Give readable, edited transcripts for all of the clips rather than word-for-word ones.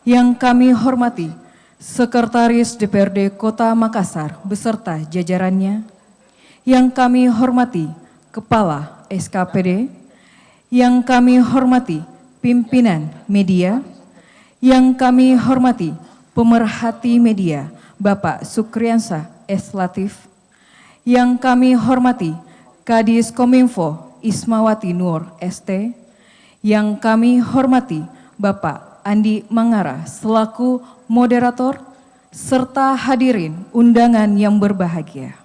Yang kami hormati Sekretaris DPRD Kota Makassar beserta jajarannya, yang kami hormati Kepala SKPD, yang kami hormati pimpinan media, yang kami hormati pemerhati media Bapak Sukriansyah S. Latif, yang kami hormati Kadis Kominfo Ismawati Nur ST, yang kami hormati Bapak Andi Mangara selaku moderator, serta hadirin undangan yang berbahagia.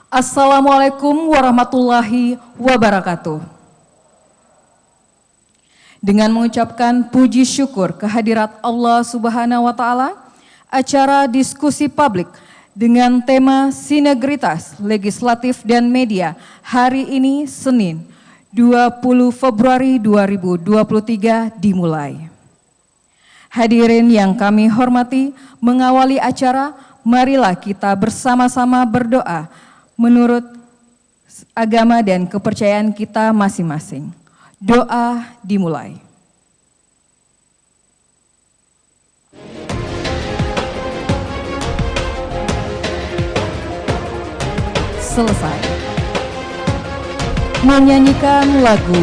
Assalamualaikum warahmatullahi wabarakatuh. Dengan mengucapkan puji syukur kehadirat Allah Subhanahu wa Ta'ala, acara diskusi publik dengan tema Sinergitas Legislatif dan Media hari ini Senin 20 Februari 2023 dimulai. Hadirin yang kami hormati, mengawali acara, marilah kita bersama-sama berdoa menurut agama dan kepercayaan kita masing-masing. Doa dimulai. Selesai. Menyanyikan lagu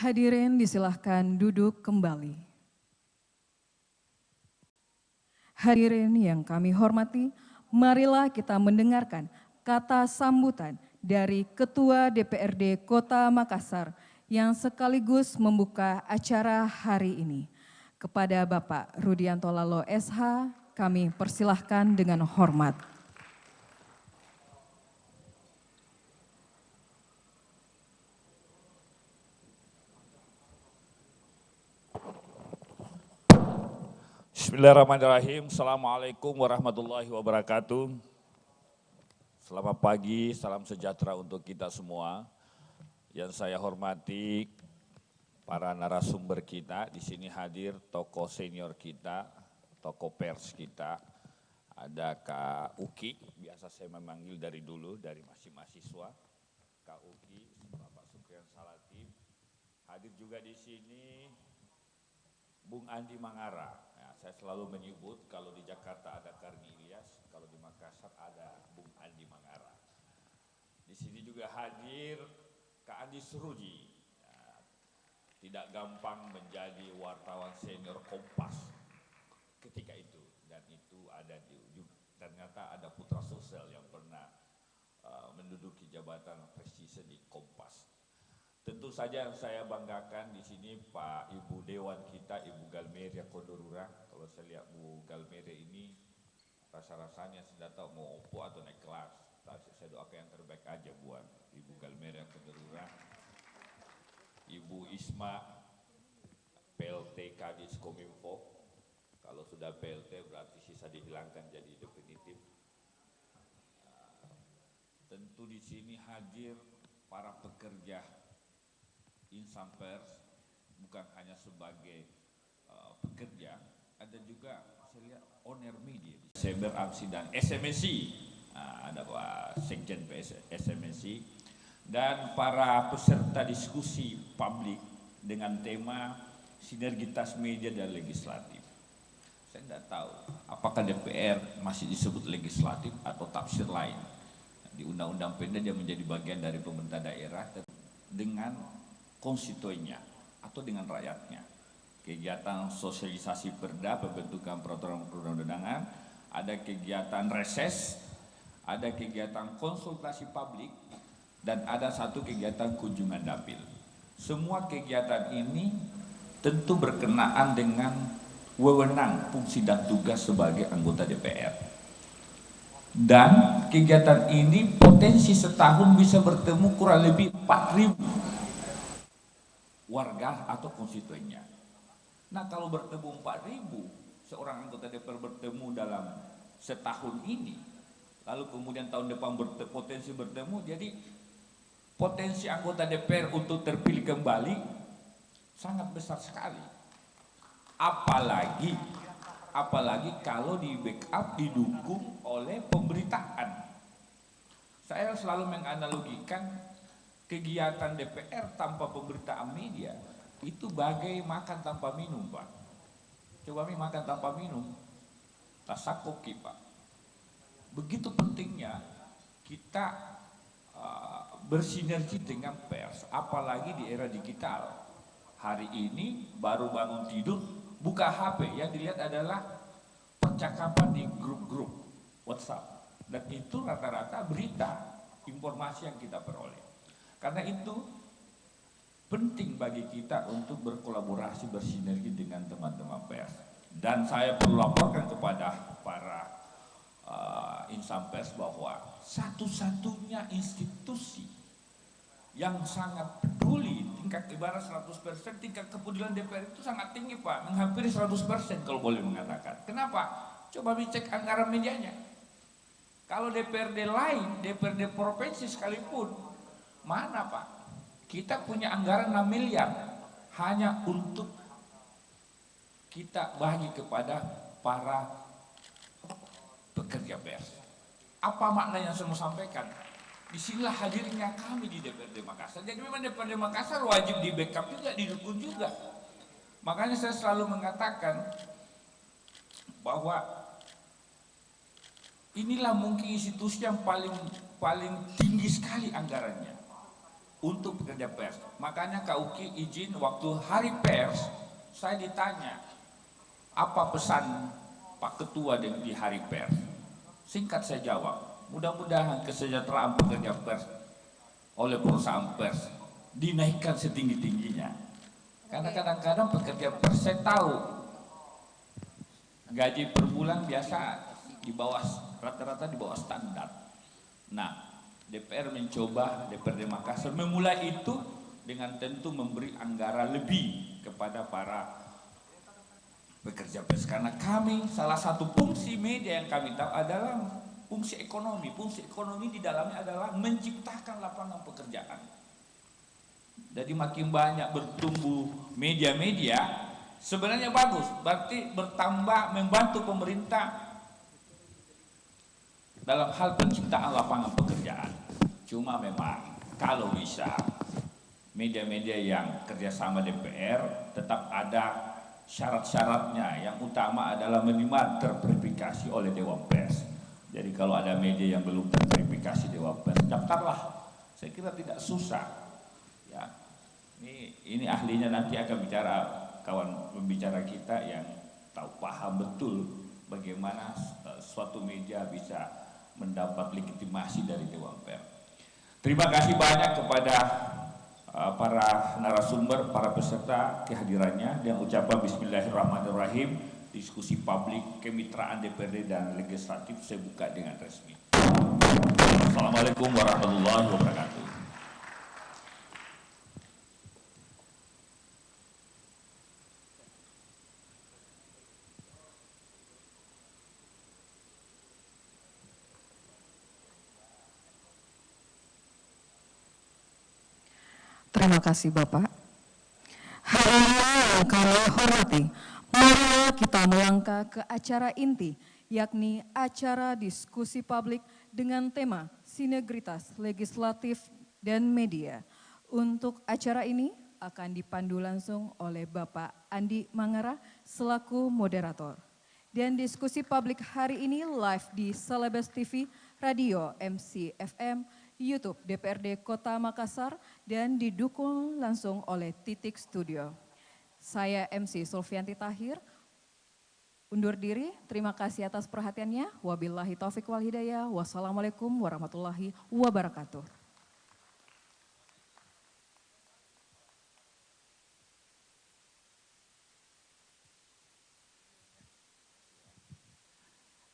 hadirin disilahkan duduk kembali. Hadirin yang kami hormati, marilah kita mendengarkan kata sambutan dari Ketua DPRD Kota Makassar yang sekaligus membuka acara hari ini. Kepada Bapak Rudianto Lalo SH, kami persilahkan dengan hormat. Bismillahirrahmanirrahim. Assalamualaikum warahmatullahi wabarakatuh. Selamat pagi, salam sejahtera untuk kita semua. Yang saya hormati para narasumber kita, di sini hadir tokoh senior kita, tokoh pers kita. Ada Kak Uki, biasa saya memanggil dari dulu, dari masih mahasiswa. Kak Uki, Bapak Sukriansyah Latif. Hadir juga di sini Bung Andi Mangara. Saya selalu menyebut kalau di Jakarta ada Karni Ilyas, kalau di Makassar ada Bung Andi Mangara. Di sini juga hadir Kak Andi Suruji. Tidak gampang menjadi wartawan senior Kompas ketika itu, dan itu ada ternyata ada putra sosial yang pernah menduduki jabatan prestise di Kompas. Tentu saja yang saya banggakan di sini Pak Ibu Dewan kita, Ibu Galmeria Kondorura. Kalau saya lihat Bu Galmeria ini rasa-rasanya sudah tahu mau opo atau naik kelas. Saya doakan yang terbaik aja buat Ibu Galmeria Kondorura. Ibu Isma, PLT Kadis Kominfo. Kalau sudah PLT berarti sisa dihilangkan jadi definitif. Tentu di sini hadir para pekerja instansi insan pers bukan hanya sebagai pekerja, ada juga saya lihat owner media, Cyber Aksi dan SMSI, ada Pak Sekjen SMSI, dan para peserta diskusi publik dengan tema sinergitas media dan legislatif. Saya tidak tahu apakah DPR masih disebut legislatif atau tafsir lain. Di Undang-Undang Pemda dia menjadi bagian dari pemerintah daerah dengan konstituennya atau dengan rakyatnya. Kegiatan sosialisasi perda, pembentukan peraturan perundang-undangan, ada kegiatan reses, ada kegiatan konsultasi publik, dan ada satu kegiatan kunjungan dapil. Semua kegiatan ini tentu berkenaan dengan wewenang, fungsi dan tugas sebagai anggota DPR. Dan kegiatan ini potensi setahun bisa bertemu kurang lebih 4.000 warga atau konstituennya. Nah, kalau bertemu 4.000, seorang anggota DPR bertemu dalam setahun ini, lalu kemudian tahun depan potensi bertemu, jadi potensi anggota DPR untuk terpilih kembali sangat besar sekali. Apalagi kalau di backup didukung oleh pemberitaan. Saya selalu menganalogikan kegiatan DPR tanpa pemberitaan media itu bagai makan tanpa minum, Pak. Coba makan tanpa minum, tasakoki, Pak. Begitu pentingnya kita bersinergi dengan pers, apalagi di era digital. Hari ini baru bangun tidur, buka HP, yang dilihat adalah percakapan di grup-grup WhatsApp, dan itu rata-rata berita, informasi yang kita peroleh. Karena itu penting bagi kita untuk berkolaborasi, bersinergi dengan teman-teman pers. Dan saya perlu laporkan kepada para insan pers bahwa satu-satunya institusi yang sangat peduli, tingkat ibarat 100%, tingkat kepedulian DPR itu sangat tinggi, Pak, menghampiri 100% kalau boleh mengatakan. Kenapa? Coba dicek anggaran medianya. Kalau DPRD lain, DPRD provinsi sekalipun, mana, Pak? Kita punya anggaran 6 miliar hanya untuk kita bagi kepada para pekerja pers. Apa makna yang saya mau sampaikan? Disinilah hadirnya kami di DPRD Makassar. Jadi memang DPRD Makassar wajib di backup juga, didukung juga. Makanya saya selalu mengatakan bahwa inilah mungkin institusi yang paling tinggi sekali anggarannya untuk pekerja pers. Makanya Kak Uki izin waktu hari pers, saya ditanya, apa pesan Pak Ketua di hari pers? Singkat saya jawab, mudah-mudahan kesejahteraan pekerja pers oleh perusahaan pers dinaikkan setinggi-tingginya. Karena kadang-kadang pekerja pers, saya tahu gaji per bulan biasa di bawah, rata-rata di bawah standar. Nah, DPR mencoba, DPRD Makassar memulai itu dengan tentu memberi anggaran lebih kepada para pekerja pers. Karena kami, salah satu fungsi media yang kami tahu adalah fungsi ekonomi. Fungsi ekonomi di dalamnya adalah menciptakan lapangan pekerjaan. Jadi makin banyak bertumbuh media-media, sebenarnya bagus, berarti bertambah membantu pemerintah dalam hal penciptaan lapangan pekerjaan. Cuma memang kalau bisa media-media yang kerjasama DPR tetap ada syarat-syaratnya. Yang utama adalah minimal terverifikasi oleh Dewan Pers. Jadi kalau ada media yang belum terverifikasi Dewan Pers, daftarlah. Saya kira tidak susah. Ya, ini ahlinya nanti akan bicara, kawan pembicara kita yang tahu paham betul bagaimana suatu media bisa mendapat legitimasi dari Dewan Pers. Terima kasih banyak kepada para narasumber, para peserta kehadirannya, dan ucapan bismillahirrahmanirrahim. Diskusi publik kemitraan DPRD dan legislatif saya buka dengan resmi. Assalamualaikum warahmatullahi wabarakatuh. Terima kasih Bapak. Hadirin yang kami hormati, marilah kita melangkah ke acara inti, yakni acara diskusi publik dengan tema Sinergitas Legislatif dan Media. Untuk acara ini akan dipandu langsung oleh Bapak Andi Mangara selaku moderator. Dan diskusi publik hari ini live di Celebes TV, Radio MC FM, YouTube DPRD Kota Makassar, dan didukung langsung oleh Titik Studio. Saya MC Sulfianti Tahir, undur diri, terima kasih atas perhatiannya. Wabillahi taufiq wal hidayah, wassalamualaikum warahmatullahi wabarakatuh.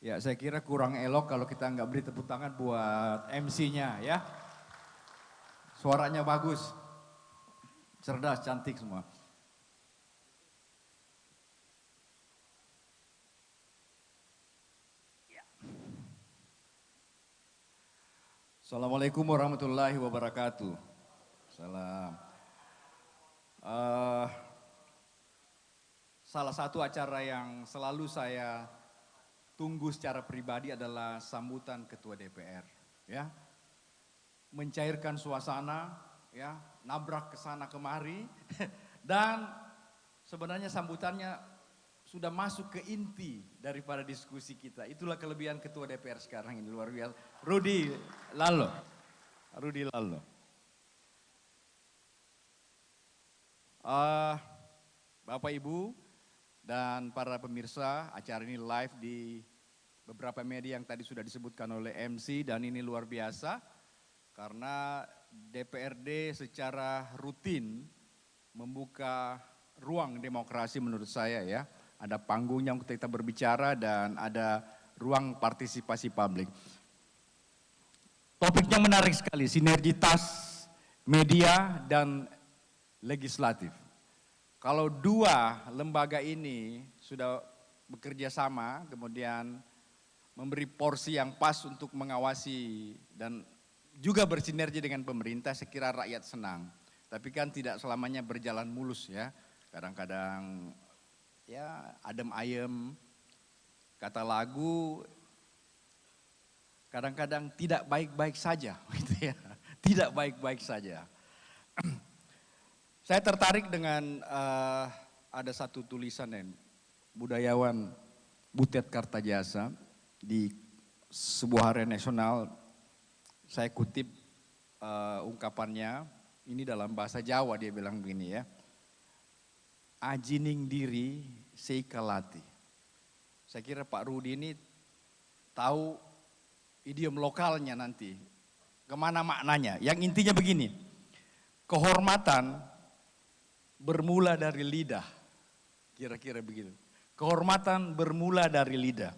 Ya, saya kira kurang elok kalau kita nggak beri tepuk tangan buat MC-nya ya. Suaranya bagus, cerdas, cantik semua. Assalamualaikum warahmatullahi wabarakatuh. Salam. Salah satu acara yang selalu saya tunggu secara pribadi adalah sambutan Ketua DPR, ya, mencairkan suasana, ya, nabrak ke sana kemari, dan sebenarnya sambutannya sudah masuk ke inti daripada diskusi kita. Itulah kelebihan Ketua DPR sekarang ini, luar biasa. Rudi Lallo. Bapak Ibu dan para pemirsa, acara ini live di beberapa media yang tadi sudah disebutkan oleh MC, dan ini luar biasa karena DPRD secara rutin membuka ruang demokrasi menurut saya ya. Ada panggungnya untuk kita berbicara dan ada ruang partisipasi publik. Topiknya menarik sekali, sinergitas media dan legislatif. Kalau dua lembaga ini sudah bekerja sama, kemudian memberi porsi yang pas untuk mengawasi dan juga bersinergi dengan pemerintah, saya kira rakyat senang. Tapi kan tidak selamanya berjalan mulus ya. Kadang-kadang ya adem ayem, kata lagu, kadang-kadang tidak baik-baik saja, gitu ya. Tidak baik-baik saja. Saya tertarik dengan ada satu tulisan budayawan Butet Kartajasa di sebuah harian nasional. Saya kutip ungkapannya, ini dalam bahasa Jawa dia bilang begini ya. Ajining diri seikalati. Saya kira Pak Rudi ini tahu idiom lokalnya nanti, kemana maknanya. Yang intinya begini, kehormatan bermula dari lidah, kira-kira begitu. Kehormatan bermula dari lidah.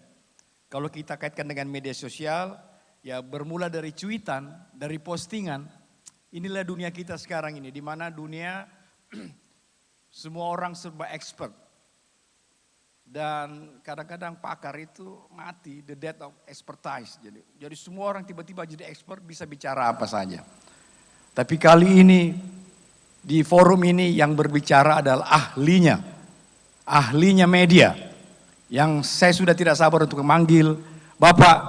Kalau kita kaitkan dengan media sosial, ya bermula dari cuitan, dari postingan. Inilah dunia kita sekarang ini, di mana dunia semua orang serba expert. Dan kadang-kadang pakar itu mati, the death of expertise. Jadi semua orang tiba-tiba jadi expert, bisa bicara apa saja. Tapi kali ini, di forum ini yang berbicara adalah ahlinya media, yang saya sudah tidak sabar untuk memanggil Bapak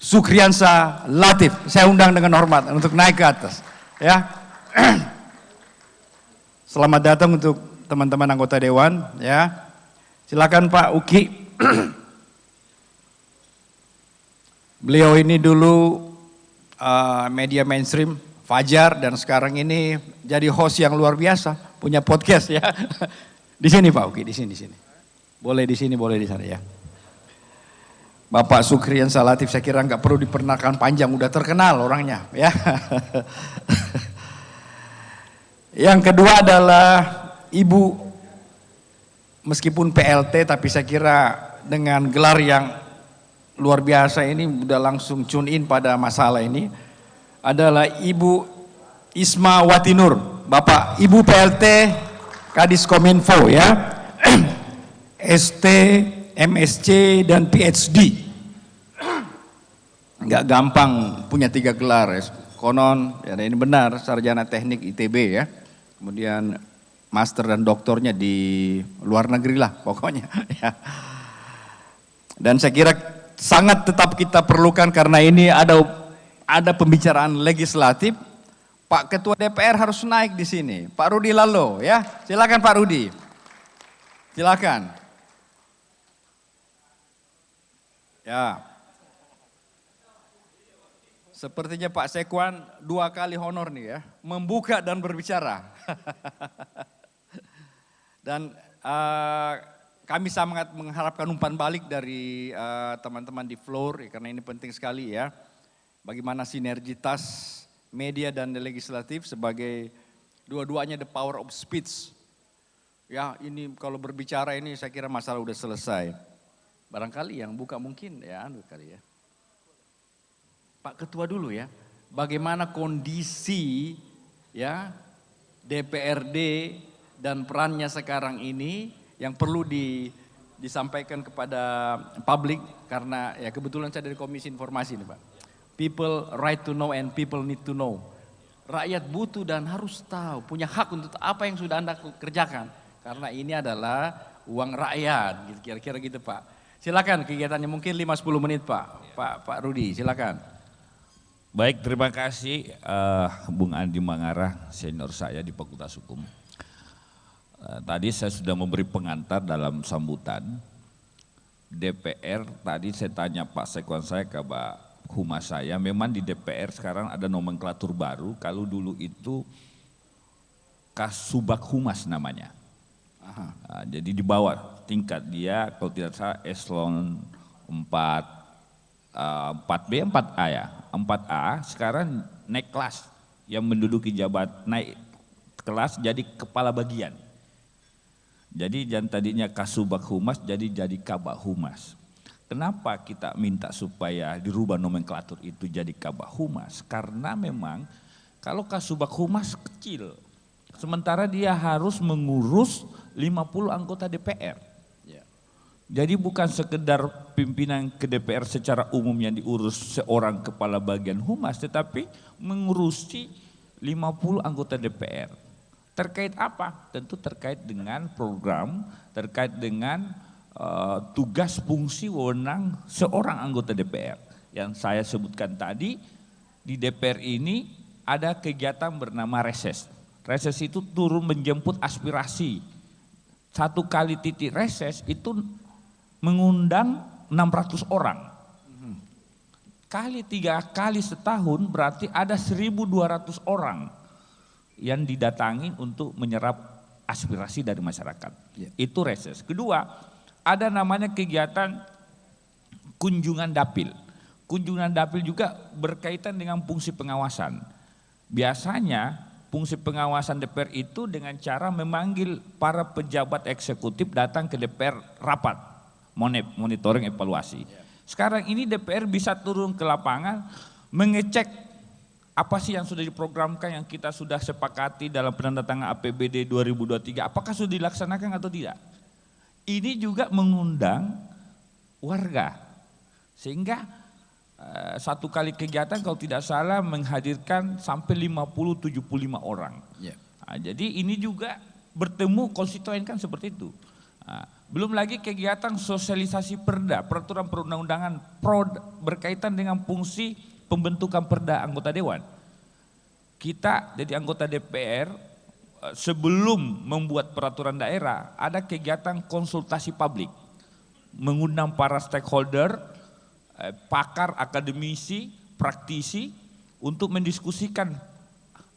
Sukriyansa Latif. Saya undang dengan hormat untuk naik ke atas. Ya, selamat datang untuk teman-teman anggota Dewan. Ya, silakan Pak Uki. Beliau ini dulu media mainstream, Fajar, dan sekarang ini jadi host yang luar biasa, punya podcast ya. Di sini Pak Uki, di sini. Boleh di sini, boleh di sana ya. Bapak Sukriyansa Latif saya kira nggak perlu diperkenalkan panjang, udah terkenal orangnya ya. Yang kedua adalah Ibu, meskipun PLT tapi saya kira dengan gelar yang luar biasa ini udah langsung tune in pada masalah ini, adalah Ibu Isma Watinur, Bapak Ibu PLT Kadis Kominfo ya. ST, MSc dan PhD. Enggak gampang punya 3 gelar. Konon, ya ini benar, sarjana teknik ITB ya. Kemudian master dan doktornya di luar negeri lah pokoknya. Ya. Dan saya kira sangat tetap kita perlukan karena ini ada pembicaraan legislatif. Pak Ketua DPR harus naik di sini, Pak Rudi Lalo, ya. Silakan Pak Rudi. Silakan. Ya. Sepertinya Pak Sekwan 2 kali honor nih ya, membuka dan berbicara. Dan kami sangat mengharapkan umpan balik dari teman-teman di floor, ya, karena ini penting sekali ya. Bagaimana sinergitas media dan legislatif sebagai dua-duanya the power of speech. Ya ini kalau berbicara ini saya kira masalah udah selesai. Barangkali yang buka mungkin ya kali ya. Pak Ketua dulu ya. Bagaimana kondisi ya DPRD dan perannya sekarang ini yang perlu disampaikan kepada publik karena ya kebetulan saya dari Komisi Informasi nih Pak. People right to know and people need to know. Rakyat butuh dan harus tahu, punya hak untuk apa yang sudah Anda kerjakan. Karena ini adalah uang rakyat, kira-kira gitu Pak. Silakan kegiatannya mungkin 5-10 menit Pak. Pak Rudi, silakan. Baik, terima kasih Bung Andi Mangarah, senior saya di Fakultas Hukum. Tadi saya sudah memberi pengantar dalam sambutan. DPR, tadi saya tanya Pak Sekwan saya ke Pak Humas saya, memang di DPR sekarang ada nomenklatur baru, kalau dulu itu Kasubag Humas namanya. Nah, jadi di bawah tingkat dia, kalau tidak salah eselon 4B, 4A ya. 4A sekarang naik kelas, yang menduduki naik kelas jadi kepala bagian. Jadi yang tadinya Kasubag Humas jadi Kabag Humas. Kenapa kita minta supaya dirubah nomenklatur itu jadi Kabag Humas? Karena memang kalau Kasubag Humas kecil, sementara dia harus mengurus 50 anggota DPR. Jadi bukan sekedar pimpinan ke DPR secara umum yang diurus seorang kepala bagian humas, tetapi mengurusi 50 anggota DPR. Terkait apa? Tentu terkait dengan program, terkait dengan tugas fungsi wewenang seorang anggota DPR. Yang saya sebutkan tadi, di DPR ini ada kegiatan bernama reses. Reses itu turun menjemput aspirasi. 1 kali titik reses itu mengundang 600 orang. Kali 3 kali setahun berarti ada 1.200 orang yang didatangi untuk menyerap aspirasi dari masyarakat. Itu reses. Kedua, ada namanya kegiatan kunjungan dapil. Kunjungan dapil juga berkaitan dengan fungsi pengawasan. Biasanya fungsi pengawasan DPR itu dengan cara memanggil para pejabat eksekutif datang ke DPR rapat, monitoring evaluasi. Sekarang ini DPR bisa turun ke lapangan mengecek apa sih yang sudah diprogramkan, yang kita sudah sepakati dalam penandatangan APBD 2023, apakah sudah dilaksanakan atau tidak. Ini juga mengundang warga, sehingga 1 kali kegiatan kalau tidak salah menghadirkan sampai 50-75 orang. Nah, jadi ini juga bertemu konstituen kan seperti itu. Nah, belum lagi kegiatan sosialisasi perda, peraturan perundang-undangan berkaitan dengan fungsi pembentukan perda anggota dewan. Kita jadi anggota DPR sebelum membuat peraturan daerah ada kegiatan konsultasi publik, mengundang para stakeholder, pakar, akademisi, praktisi untuk mendiskusikan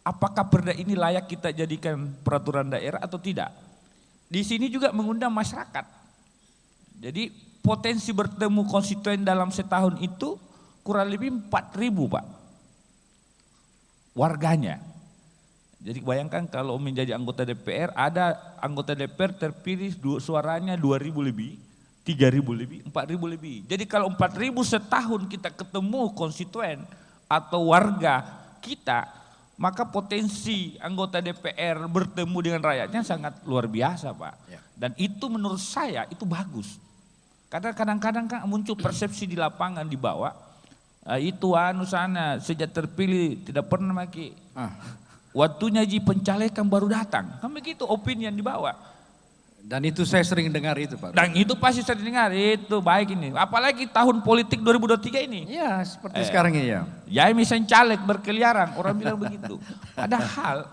apakah perda ini layak kita jadikan peraturan daerah atau tidak. Di sini juga mengundang masyarakat. Jadi potensi bertemu konstituen dalam setahun itu kurang lebih 4.000 Pak warganya. Jadi bayangkan kalau menjadi anggota DPR, ada anggota DPR terpilih suaranya 2.000 lebih, 3.000 lebih, 4.000 lebih. Jadi kalau 4.000 setahun kita ketemu konstituen atau warga kita, maka potensi anggota DPR bertemu dengan rakyatnya sangat luar biasa Pak. Dan itu menurut saya itu bagus. Karena kadang-kadang kan muncul persepsi di lapangan di bawah, itu sana sejak terpilih tidak pernah lagi waktunya Ji pencalekan baru datang. Kan begitu opini yang dibawa. Dan itu saya sering dengar itu Pak. Dan itu pasti saya dengar, itu baik ini. Apalagi tahun politik 2023 ini. Iya seperti sekarang ini ya. Ya misalnya caleg berkeliaran, orang bilang begitu. Padahal,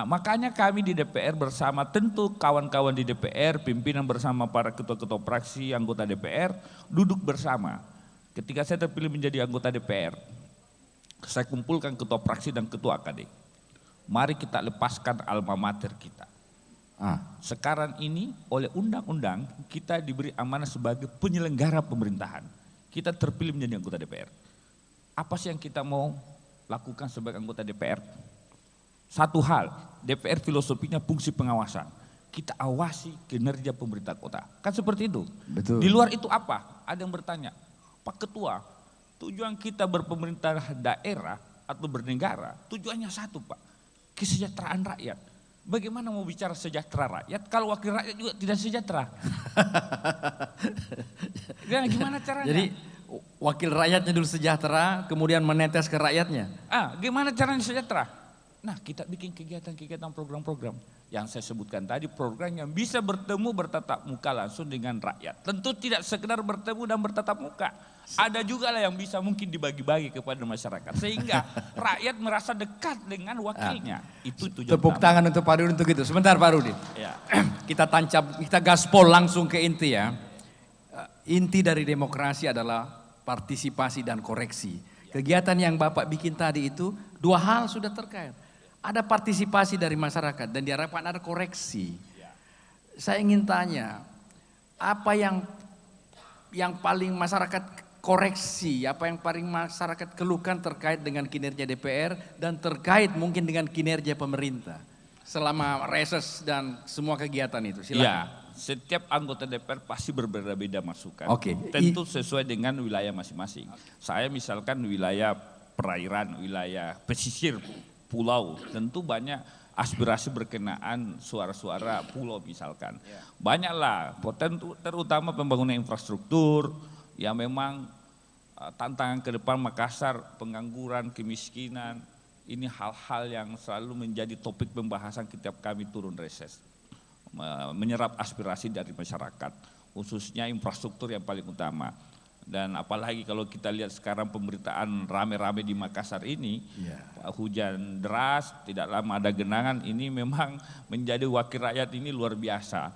makanya kami di DPR bersama, tentu kawan-kawan di DPR, pimpinan bersama para ketua-ketua fraksi, anggota DPR, duduk bersama. Ketika saya terpilih menjadi anggota DPR, saya kumpulkan ketua fraksi dan ketua AKD. Mari kita lepaskan alma mater kita. Sekarang ini oleh undang-undang kita diberi amanah sebagai penyelenggara pemerintahan. Kita terpilih menjadi anggota DPR. Apa sih yang kita mau lakukan sebagai anggota DPR? Satu hal, DPR filosofinya fungsi pengawasan. Kita awasi kinerja pemerintah kota. Kan seperti itu. Betul. Di luar itu apa? Ada yang bertanya, Pak Ketua, tujuan kita berpemerintah daerah atau bernegara, tujuannya satu Pak, kesejahteraan rakyat. Bagaimana mau bicara sejahtera rakyat kalau wakil rakyat juga tidak sejahtera? Gimana caranya? Jadi wakil rakyatnya dulu sejahtera, kemudian menetes ke rakyatnya. Gimana caranya sejahtera? Nah kita bikin kegiatan-kegiatan program-program. Yang saya sebutkan tadi program yang bisa bertemu bertatap muka langsung dengan rakyat. Tentu tidak sekedar bertemu dan bertatap muka. Ada juga lah yang bisa mungkin dibagi-bagi kepada masyarakat. Sehingga rakyat merasa dekat dengan wakilnya. Itu tujuan Tepuk tangan untuk Pak Rudi untuk itu. Sebentar Pak Rudi. Ya. Kita gaspol langsung ke inti ya. Inti dari demokrasi adalah partisipasi dan koreksi. Kegiatan yang Bapak bikin tadi itu dua hal sudah terkait. Ada partisipasi dari masyarakat dan diharapkan ada koreksi. Saya ingin tanya, apa yang paling masyarakat koreksi, apa yang paling masyarakat keluhkan terkait dengan kinerja DPR dan terkait mungkin dengan kinerja pemerintah selama reses dan semua kegiatan itu? Silakan. Ya, setiap anggota DPR pasti berbeda-beda masukan. Oke. Tentu sesuai dengan wilayah masing-masing. Saya misalkan wilayah perairan, wilayah pesisir, pulau, tentu banyak aspirasi berkenaan suara-suara pulau misalkan. Banyaklah, terutama pembangunan infrastruktur yang memang tantangan ke depan Makassar, pengangguran, kemiskinan, ini hal-hal yang selalu menjadi topik pembahasan ketika kami turun reses. Menyerap aspirasi dari masyarakat, khususnya infrastruktur yang paling utama. Dan apalagi kalau kita lihat sekarang pemberitaan rame-rame di Makassar ini, hujan deras, tidak lama ada genangan, ini memang menjadi wakil rakyat ini luar biasa.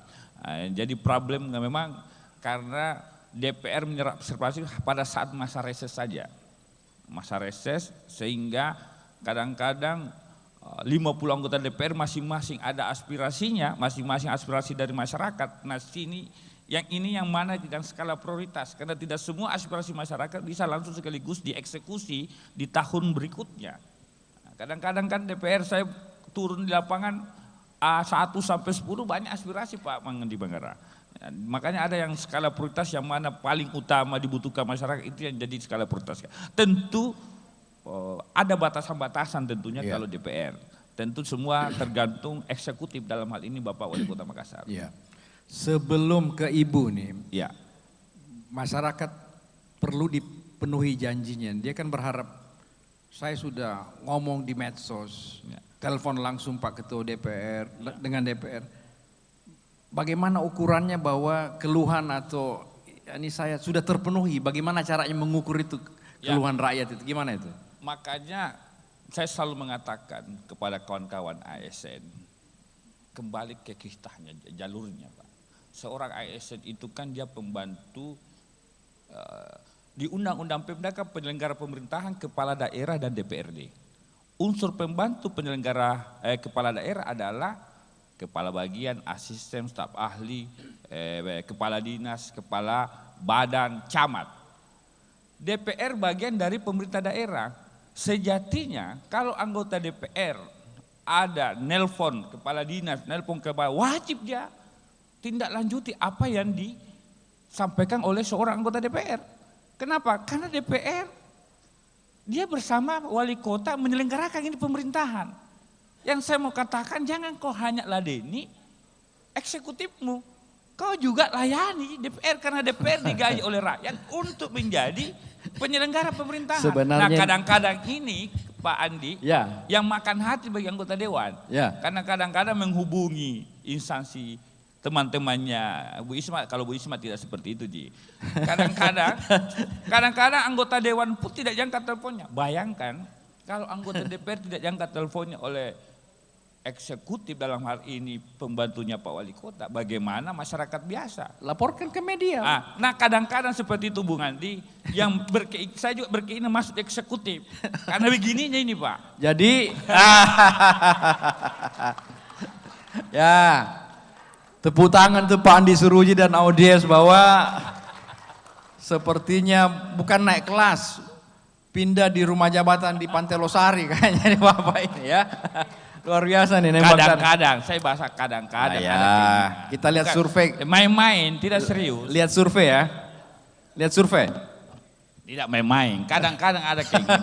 Jadi problem memang karena DPR menyerap aspirasi pada saat masa reses saja. Masa reses sehingga kadang-kadang 50 anggota DPR masing-masing ada aspirasinya, masing-masing aspirasi dari masyarakat. Nah yang mana dengan skala prioritas, karena tidak semua aspirasi masyarakat bisa langsung sekaligus dieksekusi di tahun berikutnya. Kadang-kadang kan DPR saya turun di lapangan 1 sampai 10 banyak aspirasi Pak Mangandi Banggara. Makanya ada yang skala prioritas yang mana paling utama dibutuhkan masyarakat, itu yang jadi skala prioritas. Tentu ada batasan-batasan tentunya kalau DPR. Tentu semua tergantung eksekutif, dalam hal ini Bapak Wali Kota Makassar. Sebelum ke Ibu nih, masyarakat perlu dipenuhi janjinya. Dia kan berharap, saya sudah ngomong di medsos, telepon langsung Pak Ketua DPR dengan DPR. Bagaimana ukurannya bahwa keluhan atau ini saya sudah terpenuhi? Bagaimana caranya mengukur itu keluhan rakyat itu? Gimana itu? Makanya saya selalu mengatakan kepada kawan-kawan ASN, kembali ke kisahnya, jalurnya Pak. Seorang ASN itu kan dia pembantu di Undang-Undang Pemda kan penyelenggara pemerintahan, kepala daerah dan DPRD. Unsur pembantu penyelenggara kepala daerah adalah kepala bagian, asisten, staf ahli, kepala dinas, kepala badan, camat. DPR bagian dari pemerintah daerah. Sejatinya kalau anggota DPR ada nelpon kepala dinas, nelpon kepala, wajib dia tindak lanjuti apa yang disampaikan oleh seorang anggota DPR. Kenapa? Karena DPR dia bersama wali kota menyelenggarakan ini pemerintahan. Yang saya mau katakan, jangan kau hanya ladeni eksekutifmu, kau juga layani DPR, karena DPR digaji oleh rakyat untuk menjadi penyelenggara pemerintahan. Nah kadang-kadang ini Pak Andi, Ya. yang makan hati bagi anggota dewan. Ya. Karena kadang-kadang menghubungi instansi teman-temannya. Bu Isma, kalau Bu Isma tidak seperti itu, Ji. Kadang-kadang anggota dewan pun tidak diangkat teleponnya. Bayangkan kalau anggota DPR tidak diangkat teleponnya oleh eksekutif, dalam hal ini pembantunya Pak Wali Kota, bagaimana masyarakat biasa? Laporkan ke media. Nah kadang-kadang seperti itu Bung Andi, yang saya juga berkeinginan masuk eksekutif. Karena begininya ini Pak. Jadi, ya, tepuk tangan tuh Pak Andi Suruji dan audiens bahwa sepertinya bukan naik kelas, pindah di rumah jabatan di Pantai Losari kayaknya nih Bapak ini ya. Luar biasa nih nembak. Kadang-kadang, saya bahasa kadang-kadang. Ya, kita lihat survei. Main-main, tidak serius. Lihat survei ya. Lihat survei. Tidak main-main, kadang-kadang ada keinginan.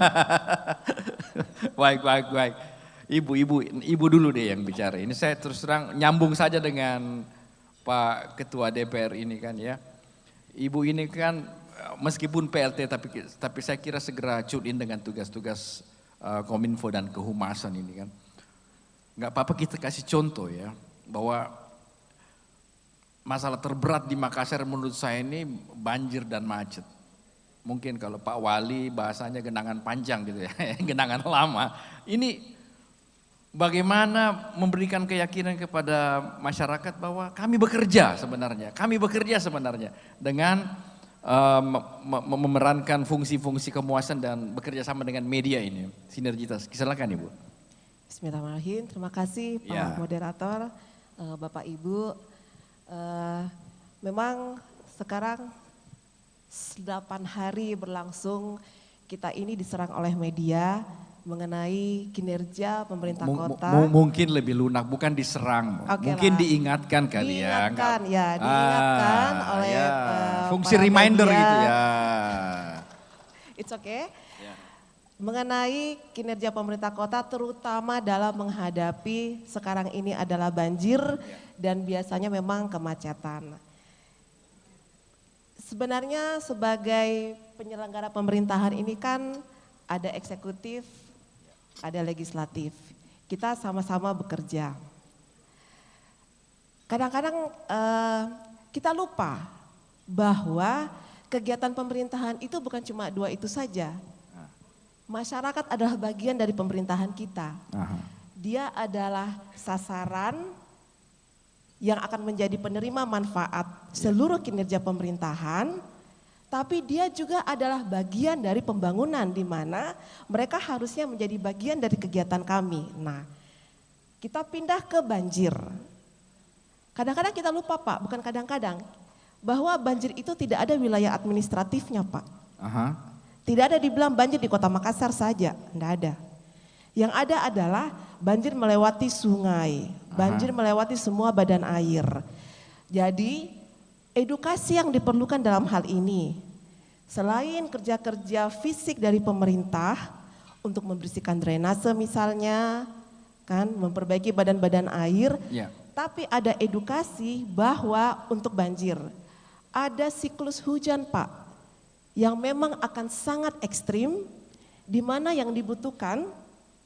Baik. Ibu dulu deh yang bicara. Ini saya terus terang nyambung saja dengan Pak Ketua DPR ini kan ya. Ibu ini kan meskipun PLT tapi saya kira segera tune in dengan tugas-tugas Kominfo dan kehumasan ini kan. Nggak apa-apa kita kasih contoh ya, bahwa masalah terberat di Makassar menurut saya ini banjir dan macet. Mungkin kalau Pak Wali bahasanya genangan panjang gitu ya, genangan lama. Ini bagaimana memberikan keyakinan kepada masyarakat bahwa kami bekerja sebenarnya dengan memerankan fungsi-fungsi kemuasan dan bekerja sama dengan media ini, sinergitas. Silakan Ibu. Bismillahirrahmanirrahim. Terima kasih Pak Moderator, Bapak Ibu. Memang sekarang 8 hari berlangsung kita ini diserang oleh media mengenai kinerja pemerintah kota. Mungkin lebih lunak, bukan diserang, mungkin diingatkan kali ya. Diingatkan oleh fungsi reminder media. gitu ya. It's okay. Mengenai kinerja pemerintah kota terutama dalam menghadapi sekarang ini adalah banjir dan biasanya memang kemacetan. Sebenarnya sebagai penyelenggara pemerintahan ini kan ada eksekutif, ada legislatif. Kita sama-sama bekerja. Kadang-kadang kita lupa bahwa kegiatan pemerintahan itu bukan cuma 2 itu saja. Masyarakat adalah bagian dari pemerintahan kita. Dia adalah sasaran yang akan menjadi penerima manfaat seluruh kinerja pemerintahan, tapi dia juga adalah bagian dari pembangunan di mana mereka harusnya menjadi bagian dari kegiatan kami. Nah, kita pindah ke banjir. Kadang-kadang kita lupa Pak, bukan kadang-kadang, bahwa banjir itu tidak ada wilayah administratifnya Pak. Tidak ada dibilang banjir di Kota Makassar saja, tidak ada. Yang ada adalah banjir melewati sungai, banjir melewati semua badan air. Jadi edukasi yang diperlukan dalam hal ini, selain kerja-kerja fisik dari pemerintah untuk membersihkan drainase misalnya, kan, memperbaiki badan-badan air, tapi ada edukasi bahwa untuk banjir ada siklus hujan Pak, yang memang akan sangat ekstrim, di mana yang dibutuhkan